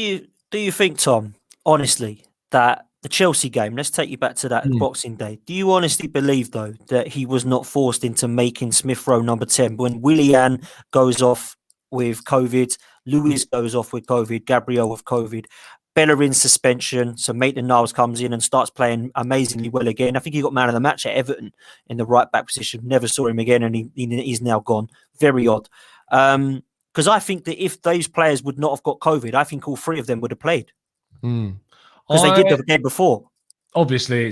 you think, Tom, honestly, that the Chelsea game, let's take you back to that Boxing Day. Do you honestly believe, though, that he was not forced into making Smith-Rowe number 10 when Willian goes off with COVID, Lewis goes off with COVID, Gabriel with COVID, Bellerin's suspension, so Maitland-Niles comes in and starts playing amazingly well again. I think he got man of the match at Everton in the right-back position. Never saw him again, and he's now gone. Very odd. Because I think that if those players would not have got COVID, I think all three of them would have played. Because they did the game before. Obviously,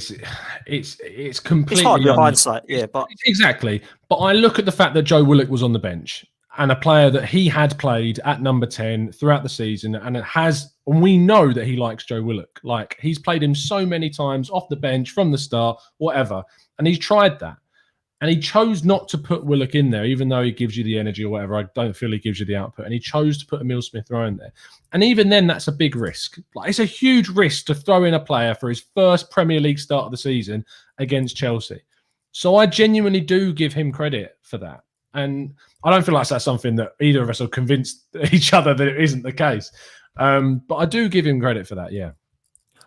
it's completely It's hard with hindsight, but exactly. But I look at the fact that Joe Willock was on the bench and a player that he had played at number 10 throughout the season, and we know that he likes Joe Willock. Like, he's played him so many times off the bench from the start, whatever, and he's tried that. And he chose not to put Willock in there, even though he gives you the energy or whatever. I don't feel he gives you the output. And he chose to put Emile Smith-Rowe in there. And even then, that's a big risk. Like, it's a huge risk to throw in a player for his first Premier League start of the season against Chelsea. So I genuinely do give him credit for that. And I don't feel like that's something that either of us have convinced each other that it isn't the case. But I do give him credit for that, yeah.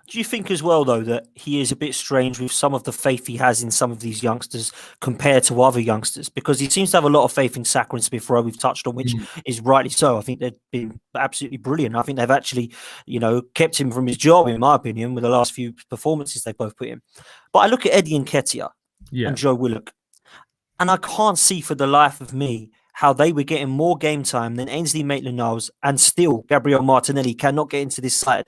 Do you think as well, though, that he is a bit strange with some of the faith he has in some of these youngsters compared to other youngsters? Because he seems to have a lot of faith in Saka and Smith-Rowe, we've touched on, which is rightly so. I think they've been absolutely brilliant. I think they've actually, kept him from his job, in my opinion, with the last few performances they both put in. But I look at Eddie Nketiah and Joe Willock, and I can't see for the life of me how they were getting more game time than Ainsley Maitland-Niles, and still Gabriel Martinelli cannot get into this side.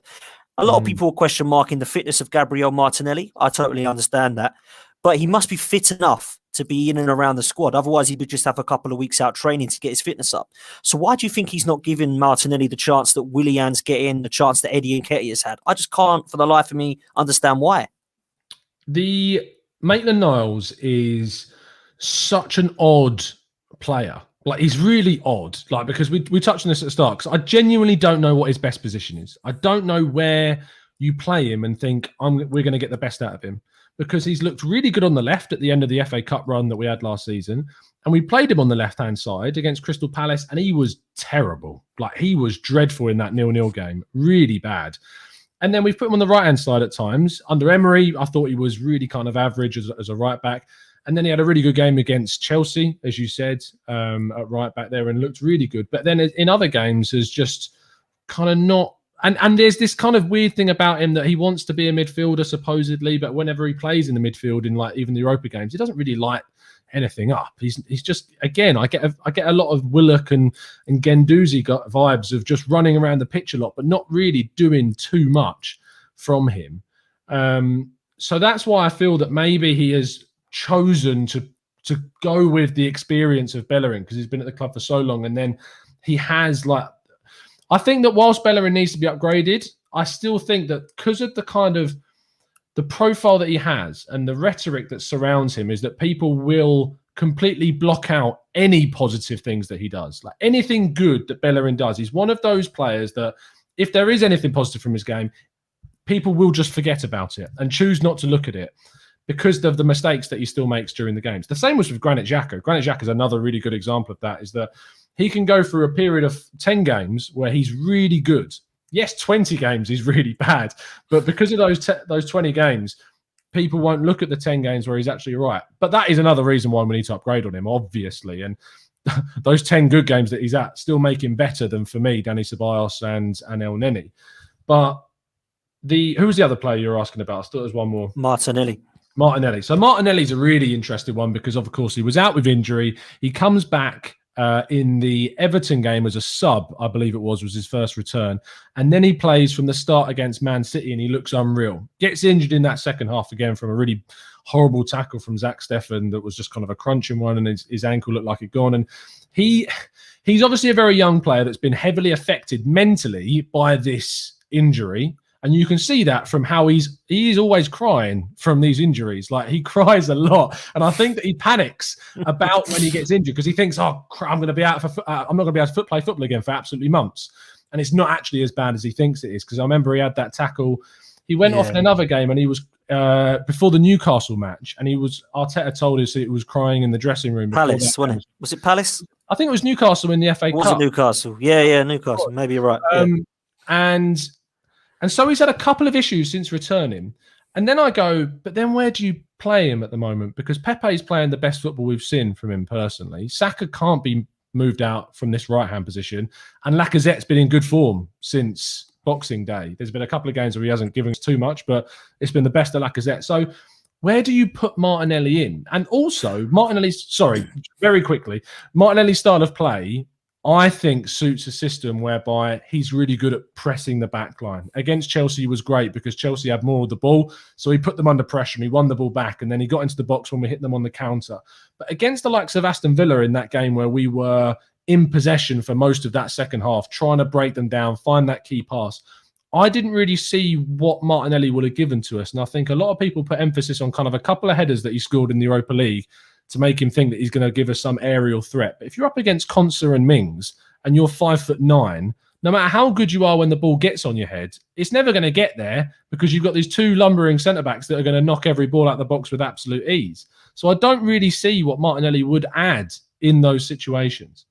A lot of people are question marking the fitness of Gabriel Martinelli. I totally understand that. But he must be fit enough to be in and around the squad. Otherwise, he would just have a couple of weeks out training to get his fitness up. So why do you think he's not giving Martinelli the chance that Willian's getting, the chance that Eddie Nketiah has had? I just can't, for the life of me, understand why. The Maitland-Niles is such an odd player. Like, he's really odd, like, because we touched on this at the start, because I genuinely don't know what his best position is. I don't know where you play him and think we're going to get the best out of him, because he's looked really good on the left at the end of the FA Cup run that we had last season. And we played him on the left-hand side against Crystal Palace, and he was terrible. Like, he was dreadful in that 0-0 game, really bad. And then we've put him on the right-hand side at times. Under Emery, I thought he was really kind of average as a right-back. And then he had a really good game against Chelsea, as you said, at right back there, and looked really good. But then in other games, has just kind of not. And there's this kind of weird thing about him that he wants to be a midfielder, supposedly, but whenever he plays in the midfield in, like, even the Europa games, he doesn't really light anything up. He's just, again, I get a lot of Willock and Guendouzi vibes of just running around the pitch a lot, but not really doing too much from him. So that's why I feel that maybe he has chosen to go with the experience of Bellerin, because he's been at the club for so long, and then he has, like, I think that whilst Bellerin needs to be upgraded, I still think that because of the kind of the profile that he has and the rhetoric that surrounds him, is that people will completely block out any positive things that he does. Like, anything good that Bellerin does, he's one of those players that if there is anything positive from his game, people will just forget about it and choose not to look at it, because of the mistakes that he still makes during the games. The same was with Granit Xhaka. Granit Xhaka is another really good example of that, is that he can go through a period of 10 games where he's really good. Yes, 20 games he's really bad, but because of those 20 games, people won't look at the 10 games where he's actually right. But that is another reason why we need to upgrade on him, obviously. And those 10 good games that he's at still make him better than, for me, Dani Ceballos and El Neni. But who was the other player you were asking about? I thought there was one more. Martinelli. So Martinelli's a really interesting one, because, of course, he was out with injury. He comes back in the Everton game as a sub, I believe it was his first return. And then he plays from the start against Man City, and he looks unreal. Gets injured in that second half again from a really horrible tackle from Zach Steffen that was just kind of a crunching one, and his ankle looked like it gone. And he's obviously a very young player that's been heavily affected mentally by this injury. And you can see that from how he's always crying from these injuries. Like, he cries a lot, and I think that he panics about when he gets injured, because he thinks, "Oh, I'm going to be out I'm not going to be able to play football again for absolutely months." And it's not actually as bad as he thinks it is, because I remember he had that tackle. He went off in another game, and he was before the Newcastle match, and Arteta told us he was crying in the dressing room. Palace, wasn't it? Was it Palace? I think it was Newcastle in the FA Cup. Was it Newcastle? Yeah, Newcastle. Maybe you're right. And so he's had a couple of issues since returning. And then I go, but then where do you play him at the moment? Because Pepe's playing the best football we've seen from him personally. Saka can't be moved out from this right-hand position. And Lacazette's been in good form since Boxing Day. There's been a couple of games where he hasn't given us too much, but it's been the best of Lacazette. So where do you put Martinelli in? And also, very quickly, Martinelli's style of play, I think suits a system whereby he's really good at pressing the back line. Against Chelsea, he was great because Chelsea had more of the ball. So he put them under pressure and he won the ball back. And then he got into the box when we hit them on the counter. But against the likes of Aston Villa in that game where we were in possession for most of that second half, trying to break them down, find that key pass, I didn't really see what Martinelli would have given to us. And I think a lot of people put emphasis on kind of a couple of headers that he scored in the Europa League to make him think that he's going to give us some aerial threat. But if you're up against Konsa and Mings and you're 5'9", no matter how good you are when the ball gets on your head, it's never going to get there because you've got these two lumbering centre-backs that are going to knock every ball out of the box with absolute ease. So I don't really see what Martinelli would add in those situations.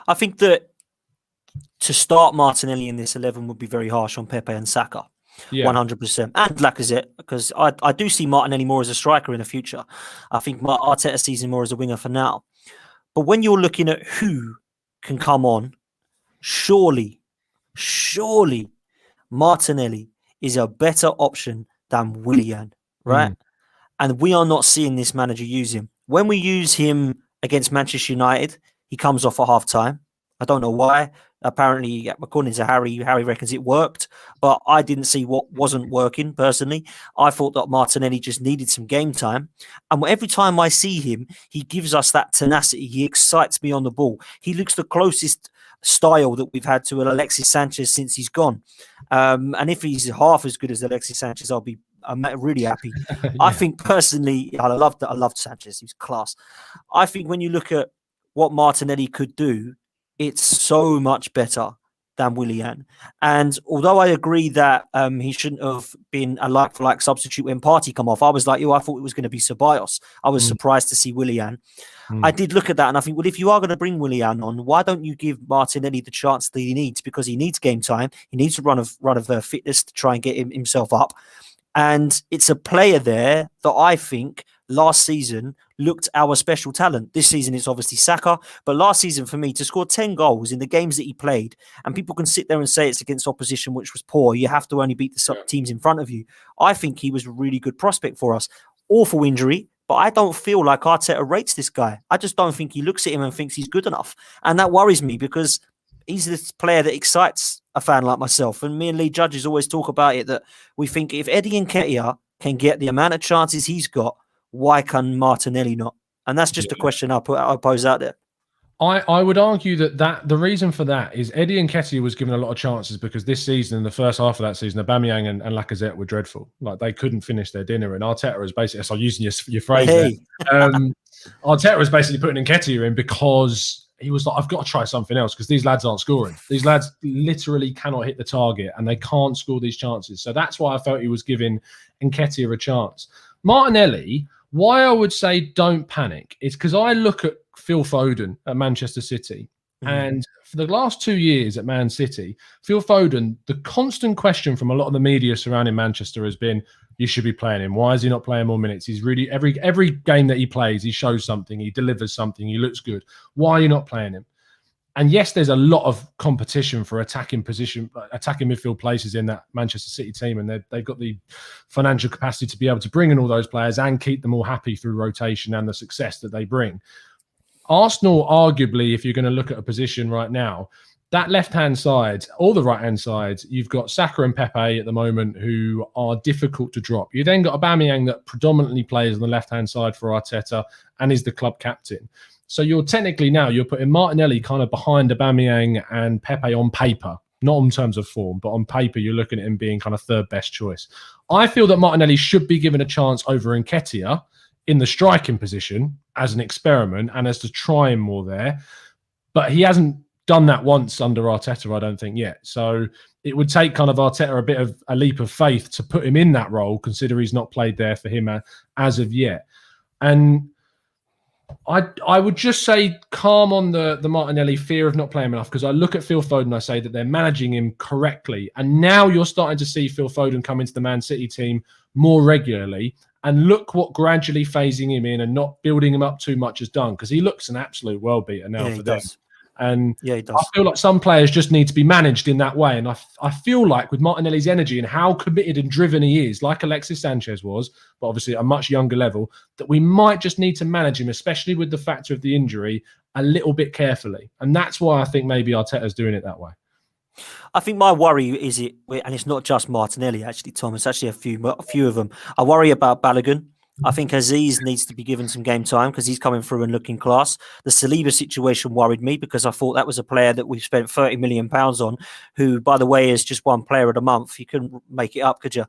I think that to start Martinelli in this 11 would be very harsh on Pepe and Saka. Yeah. 100%. And Lacazette, because I do see Martinelli more as a striker in the future. I think Arteta sees him more as a winger for now. But when you're looking at who can come on, surely Martinelli is a better option than Willian, right? And we are not seeing this manager use him. When we use him against Manchester United, he comes off at half-time. I don't know why. Apparently, according to Harry reckons it worked, but I didn't see what wasn't working, personally. I thought that Martinelli just needed some game time. And every time I see him, he gives us that tenacity. He excites me on the ball. He looks the closest style that we've had to Alexis Sanchez since he's gone. And if he's half as good as Alexis Sanchez, I'm really happy. Yeah. I think personally, I loved Sanchez. He was class. I think when you look at what Martinelli could do, it's so much better than Willian. And although I agree that he shouldn't have been a like-for-like substitute when Partey come off, I was like, I thought it was going to be Ceballos. I was surprised to see Willian. I did look at that and I think, well, if you are going to bring Willian on, why don't you give Martinelli the chance that he needs? Because he needs game time. He needs a run of fitness to try and get himself up. And it's a player there that I think last season looked our special talent. This season it's obviously Saka, but last season for me to score 10 goals in the games that he played, and people can sit there and say it's against opposition which was poor, you have to only beat the teams in front of you. I think he was a really good prospect for us. Awful injury, but I don't feel like Arteta rates this guy. I just don't think he looks at him and thinks he's good enough. And that worries me because he's this player that excites a fan like myself. And me and Lee Judges always talk about it, that we think if Eddie Nketiah can get the amount of chances he's got, why can Martinelli not? And that's just a question I pose out there. I would argue that the reason for that is Eddie Nketiah was given a lot of chances because this season, in the first half of that season, Aubameyang and Lacazette were dreadful. Like they couldn't finish their dinner. And Arteta was basically, so using your phrase, Arteta was basically putting Nketiah in because he was like, I've got to try something else because these lads aren't scoring. These lads literally cannot hit the target and they can't score these chances. So that's why I felt he was giving Nketiah a chance. Martinelli, why I would say don't panic is because I look at Phil Foden at Manchester City. And for the last 2 years at Man City, Phil Foden, the constant question from a lot of the media surrounding Manchester has been, you should be playing him. Why is he not playing more minutes? He's really, every game that he plays, he shows something, he delivers something, he looks good. Why are you not playing him? And yes, there's a lot of competition for attacking midfield places in that Manchester City team, and they've got the financial capacity to be able to bring in all those players and keep them all happy through rotation and the success that they bring. Arsenal, arguably, if you're going to look at a position right now, that left-hand side or the right-hand side, you've got Saka and Pepe at the moment who are difficult to drop. You then got Aubameyang that predominantly plays on the left-hand side for Arteta and is the club captain. So you're putting Martinelli kind of behind Aubameyang and Pepe on paper, not in terms of form, but on paper, you're looking at him being kind of third best choice. I feel that Martinelli should be given a chance over Nketiah in the striking position as an experiment and as to try him more there. But he hasn't done that once under Arteta, I don't think, yet. So it would take kind of Arteta a bit of a leap of faith to put him in that role, consider he's not played there for him as of yet. And I would just say calm on the Martinelli fear of not playing enough, because I look at Phil Foden, I say that they're managing him correctly. And now you're starting to see Phil Foden come into the Man City team more regularly. And look what gradually phasing him in and not building him up too much has done, because he looks an absolute world beater now for them. And Yeah, he I does. feel like some players just need to be managed in that way. And I feel like with Martinelli's energy and how committed and driven he is, like Alexis Sanchez was, but obviously at a much younger level, that we might just need to manage him, especially with the factor of the injury, a little bit carefully. And that's why I think maybe Arteta's doing it that way. I think my worry is and it's not just Martinelli, actually, Tom. It's actually a few of them. I worry about Balogun. I think Aziz needs to be given some game time because he's coming through and looking class. The Saliba situation worried me because I thought that was a player that we've spent £30 million on, who, by the way, is just one player of the month. You couldn't make it up, could you?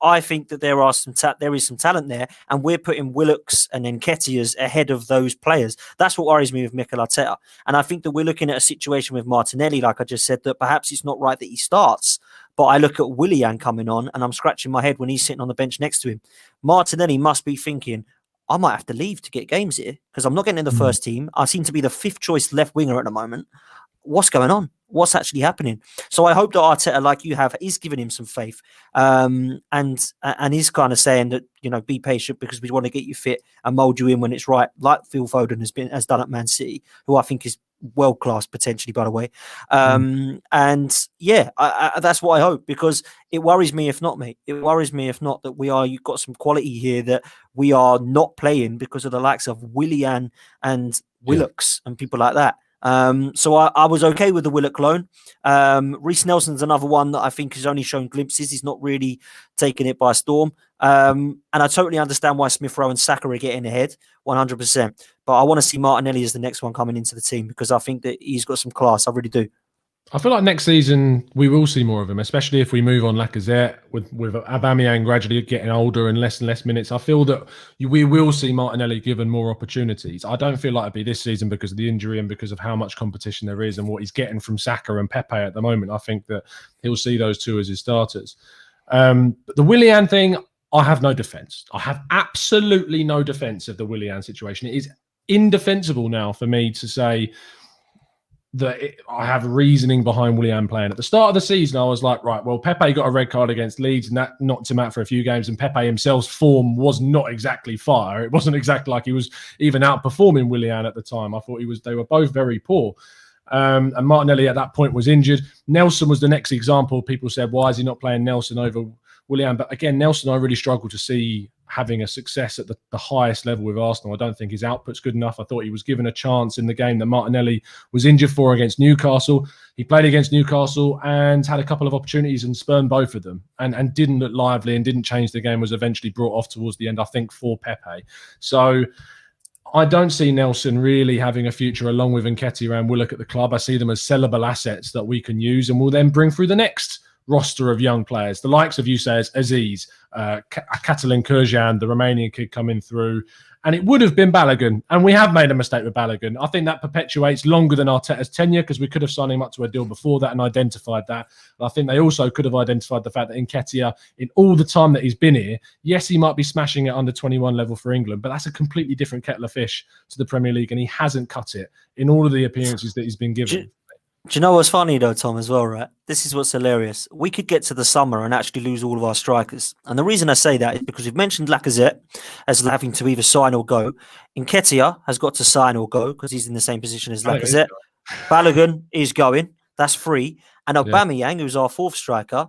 I think that there is some talent there, and we're putting Willocks and Nketiahs ahead of those players. That's what worries me with Mikel Arteta. And I think that we're looking at a situation with Martinelli, like I just said, that perhaps it's not right that he starts. But I look at Willian coming on, and I'm scratching my head when he's sitting on the bench next to him. Martinelli must be thinking, I might have to leave to get games here because I'm not getting in the first team. I seem to be the fifth choice left winger at the moment. What's going on? What's actually happening? So I hope that Arteta, like you have, is giving him some faith, and is kind of saying that, you know, be patient because we want to get you fit and mould you in when it's right, like Phil Foden has done at Man City, who I think is world class potentially, by the way. And yeah, that's what I hope, because it worries me if not, mate. It worries me if not that you've got some quality here that we are not playing because of the likes of Willian and Willocks and people like that. So I was okay with the Willock loan. Reece Nelson's another one that I think has only shown glimpses. He's not really taken it by storm. And I totally understand why Smith Rowe and Saka are getting ahead, 100%. But I want to see Martinelli as the next one coming into the team because I think that he's got some class. I really do. I feel like next season we will see more of him, especially if we move on Lacazette with Aubameyang gradually getting older and less minutes. I feel that we will see Martinelli given more opportunities. I don't feel like it'll be this season because of the injury and because of how much competition there is and what he's getting from Saka and Pepe at the moment. I think that he'll see those two as his starters. But the Willian thing, I have no defence. I have absolutely no defence of the Willian situation. It is indefensible now for me to say that I have reasoning behind Willian playing. At the start of the season, I was like, right, well, Pepe got a red card against Leeds and that knocked him out for a few games, and Pepe himself's form was not exactly fire. It wasn't exactly like he was even outperforming Willian at the time. I thought they were both very poor. And Martinelli at that point was injured. Nelson was the next example. People said, why is he not playing Nelson over Willian? But again, Nelson, I really struggle to see having a success at the highest level with Arsenal. I don't think his output's good enough. I thought he was given a chance in the game that Martinelli was injured for against Newcastle. He played against Newcastle and had a couple of opportunities and spurned both of them and didn't look lively and didn't change the game, was eventually brought off towards the end, I think, for Pepe. So I don't see Nelson really having a future along with Nketiah and Willock at the club. I see them as sellable assets that we can use and will then bring through the next roster of young players, the likes of, you say, Aziz, Catalin Kurjan, the Romanian kid coming through, and it would have been Balogun, and we have made a mistake with Balogun. I think that perpetuates longer than Arteta's tenure because we could have signed him up to a deal before that and identified that. And I think they also could have identified the fact that Nketiah, in all the time that he's been here, yes, he might be smashing it under 21 level for England, but that's a completely different kettle of fish to the Premier League, and he hasn't cut it in all of the appearances that he's been given. Do you know what's funny though, Tom, as well, right? This is what's hilarious. We could get to the summer and actually lose all of our strikers. And the reason I say that is because we've mentioned Lacazette as having to either sign or go. Nketiah has got to sign or go because he's in the same position as Lacazette. Balogun is going. That's free. And Aubameyang, who's our fourth striker,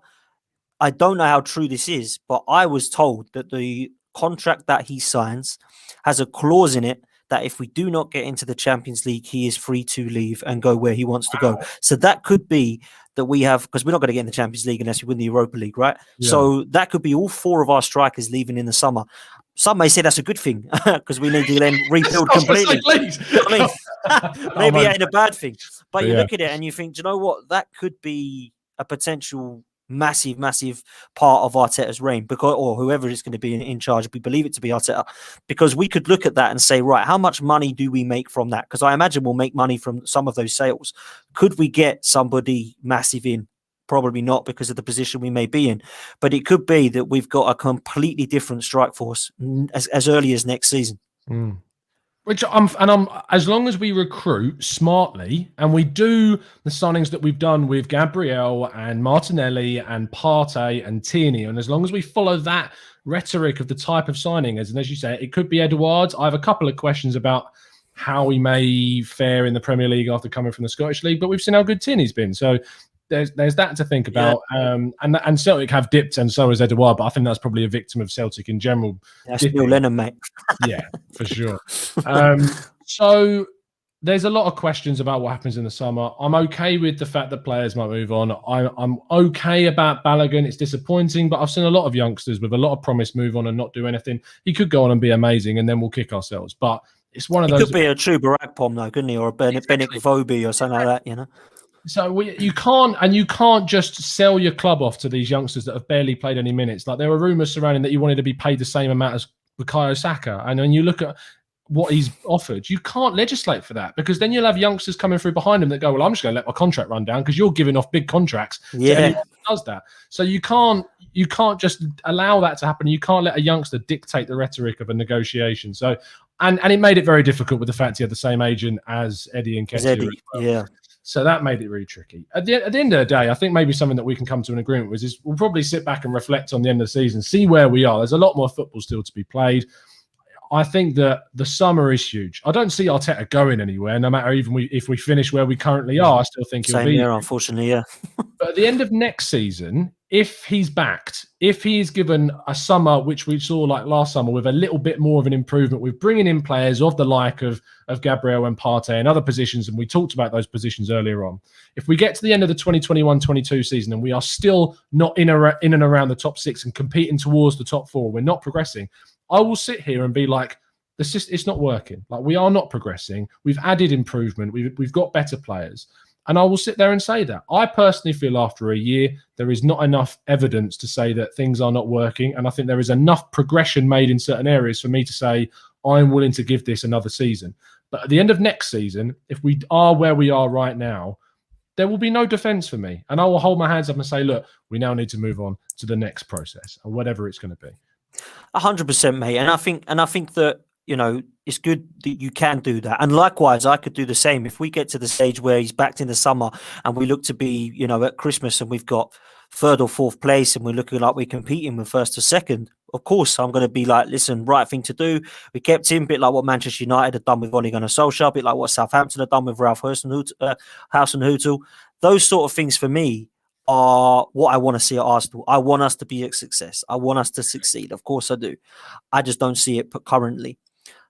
I don't know how true this is, but I was told that the contract that he signs has a clause in it that if we do not get into the Champions League, he is free to leave and go where he wants to go. So that could be that we have, because we're not going to get in the Champions League unless we win the Europa League, right? Yeah. So that could be all four of our strikers leaving in the summer. Some may say that's a good thing because we need to then rebuild completely. I mean, maybe it ain't a bad thing. But you look at it and you think, do you know what? That could be a potential massive part of Arteta's reign, because, or whoever is going to be in charge, we believe it to be Arteta, because we could look at that and say, right, how much money do we make from that? Because I imagine we'll make money from some of those sales. Could we get somebody massive in? Probably not, because of the position we may be in, but it could be that we've got a completely different strike force as early as next season. Which I'm as long as we recruit smartly and we do the signings that we've done with Gabriel and Martinelli and Partey and Tierney, and as long as we follow that rhetoric of the type of signing, and as you say, it could be Edouard. I have a couple of questions about how he may fare in the Premier League after coming from the Scottish League, but we've seen how good Tierney's been. So there's that to think about. And Celtic have dipped, and so has Edouard, but I think that's probably a victim of Celtic in general. That's Neil Lennon, mate. Yeah, for sure. So there's a lot of questions about what happens in the summer. I'm okay with the fact that players might move on. I'm okay about Balogun. It's disappointing, but I've seen a lot of youngsters with a lot of promise move on and not do anything. He could go on and be amazing, and then we'll kick ourselves. But it's one of those. He could be a Chuba Akpom, though, couldn't he? Or a Bennett Voby or something like that, you know? So you can't just sell your club off to these youngsters that have barely played any minutes. Like, there were rumours surrounding that you wanted to be paid the same amount as Bukayo Saka, and when you look at what he's offered, you can't legislate for that, because then you'll have youngsters coming through behind him that go, well, I'm just going to let my contract run down because you're giving off big contracts to anyone who does that. So you can't just allow that to happen. You can't let a youngster dictate the rhetoric of a negotiation. So and it made it very difficult with the fact he had the same agent as Eddie and Nketiah. Yeah. So that made it really tricky. At the end of the day, I think maybe something that we can come to an agreement with is we'll probably sit back and reflect on the end of the season, see where we are. There's a lot more football still to be played. I think that the summer is huge. I don't see Arteta going anywhere, no matter if we finish where we currently are. I still think he'll be there, unfortunately, yeah. But at the end of next season, if he's backed, if he is given a summer, which we saw like last summer, with a little bit more of an improvement, with bringing in players of the like of Gabriel and Partey and other positions, and we talked about those positions earlier on. If we get to the end of the 2021-22 season and we are still not in and around the top six and competing towards the top four, we're not progressing, I will sit here and be like, it's not working. Like, we are not progressing. We've added improvement. We've got better players. And I will sit there and say that. I personally feel after a year, there is not enough evidence to say that things are not working. And I think there is enough progression made in certain areas for me to say, I'm willing to give this another season. But at the end of next season, if we are where we are right now, there will be no defence for me. And I will hold my hands up and say, look, we now need to move on to the next process, or whatever it's going to be. 100%, mate. And I think that, you know, it's good that you can do that. And likewise, I could do the same. If we get to the stage where he's backed in the summer and we look to be, you know, at Christmas and we've got third or fourth place and we're looking like we're competing with first or second, of course, I'm going to be like, listen, right thing to do. We kept him, a bit like what Manchester United had done with Ole Gunnar Solskjaer, a bit like what Southampton had done with Ralph Hasenhüttl. Those sort of things for me are what I want to see at Arsenal. I want us to be a success. I want us to succeed. Of course I do. I just don't see it currently.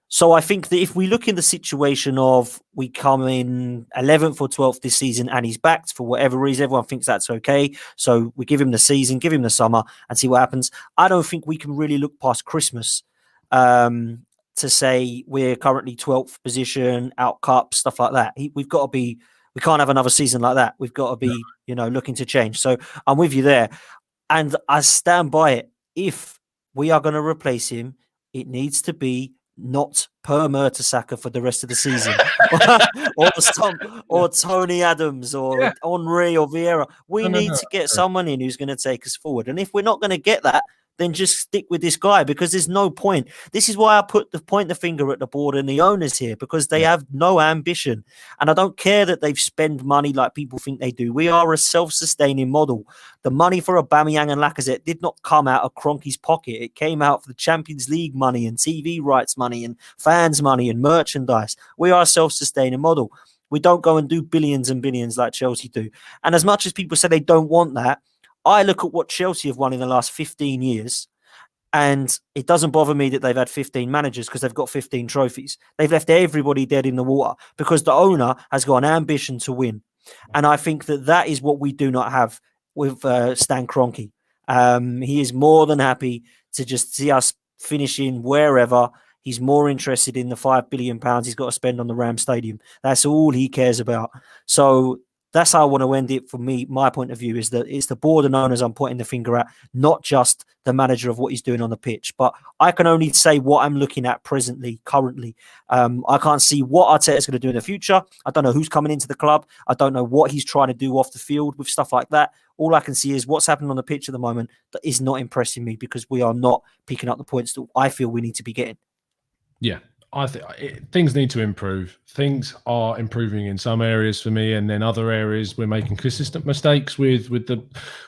So I think that if we look in the situation of we come in 11th or 12th this season and he's backed for whatever reason, everyone thinks that's okay. So we give him the season, give him the summer and see what happens. I don't think we can really look past Christmas to say we're currently 12th position, out cup, stuff like that. We've got to be, we can't have another season like that. We've got to be, you know, looking to change. So I'm with you there. And I stand by it. If we are going to replace him, it needs to be not per Mertesacker for the rest of the season, or Tony Adams, or Henry, or Vieira. We need to get someone in who's going to take us forward. And if we're not going to get that, then just stick with this guy, because there's no point. This is why I point the finger at the board and the owners here, because they have no ambition. And I don't care that they've spent money like people think they do. We are a self-sustaining model. The money for Aubameyang and Lacazette did not come out of Kroenke's pocket. It came out of the Champions League money and TV rights money and fans money and merchandise. We are a self-sustaining model. We don't go and do billions and billions like Chelsea do. And as much as people say they don't want that, I look at what Chelsea have won in the last 15 years, and it doesn't bother me that they've had 15 managers because they've got 15 trophies. They've left everybody dead in the water because the owner has got an ambition to win. And I think that is what we do not have with Stan Kroenke. He is more than happy to just see us finishing wherever. He's more interested in the £5 billion he's got to spend on the Ram Stadium. That's all he cares about. So that's how I want to end it. For me, my point of view is that it's the board and owners I'm pointing the finger at, not just the manager of what he's doing on the pitch. But I can only say what I'm looking at currently. I can't see what Arteta is going to do in the future. I don't know who's coming into the club. I don't know what he's trying to do off the field with stuff like that. All I can see is what's happening on the pitch at the moment that is not impressing me, because we are not picking up the points that I feel we need to be getting. Yeah. I think things need to improve. Things are improving in some areas for me, and then other areas we're making consistent mistakes with the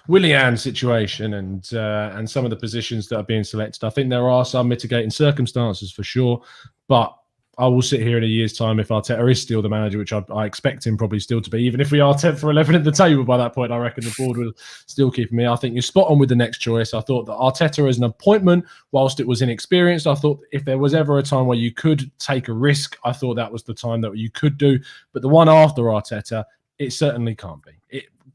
Willian situation and some of the positions that are being selected. I think there are some mitigating circumstances for sure, but I will sit here in a year's time if Arteta is still the manager, which I expect him probably still to be. Even if we are 10th or 11th at the table by that point, I reckon the board will still keep me. I think you're spot on with the next choice. I thought that Arteta as an appointment, whilst it was inexperienced, I thought if there was ever a time where you could take a risk, I thought that was the time that you could do. But the one after Arteta, it certainly can't be.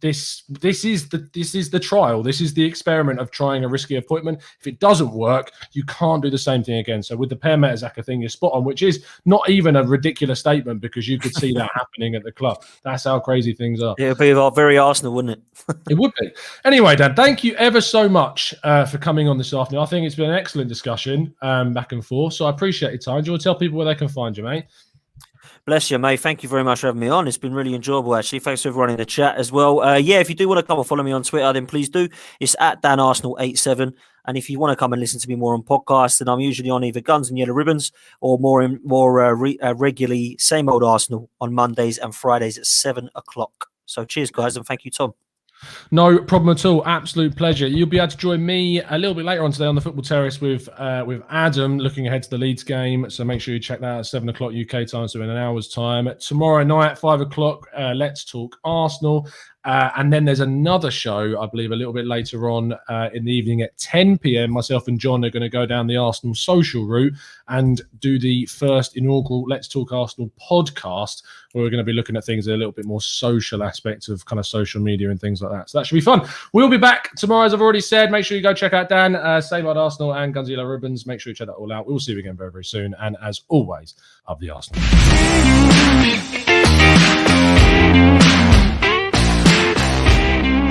This is the trial. This is the experiment of trying a risky appointment. If it doesn't work, you can't do the same thing again. So with the Per Mertesacker thing, you're spot on, which is not even a ridiculous statement because you could see that happening at the club. That's how crazy things are. It would be very Arsenal, wouldn't it? It would be. Anyway, Dan, thank you ever so much for coming on this afternoon. I think it's been an excellent discussion back and forth. So I appreciate your time. Do you want to tell people where they can find you, mate? Bless you, mate. Thank you very much for having me on. It's been really enjoyable, actually. Thanks to everyone in the chat as well. Yeah, if you do want to come and follow me on Twitter, then please do. It's at DanArsenal87. And if you want to come and listen to me more on podcasts, then I'm usually on either Guns and Yellow Ribbons or more regularly Same Old Arsenal on Mondays and Fridays at 7 o'clock. So cheers, guys, and thank you, Tom. No problem at all. Absolute pleasure. You'll be able to join me a little bit later on today on the Football Terrace with Adam, looking ahead to the Leeds game. So make sure you check that out at 7 o'clock UK time, so in an hour's time. Tomorrow night, 5 o'clock, Let's Talk Arsenal. And then there's another show, I believe, a little bit later on in the evening at 10 p.m. Myself and John are going to go down the Arsenal social route and do the first inaugural Let's Talk Arsenal podcast, where we're going to be looking at things a little bit more social aspects of kind of social media and things like that. So that should be fun. We'll be back tomorrow, as I've already said. Make sure you go check out Dan, Same Old Arsenal and Guns Yellow Ribbons. Make sure you check that all out. We'll see you again very, very soon. And as always, up the Arsenal.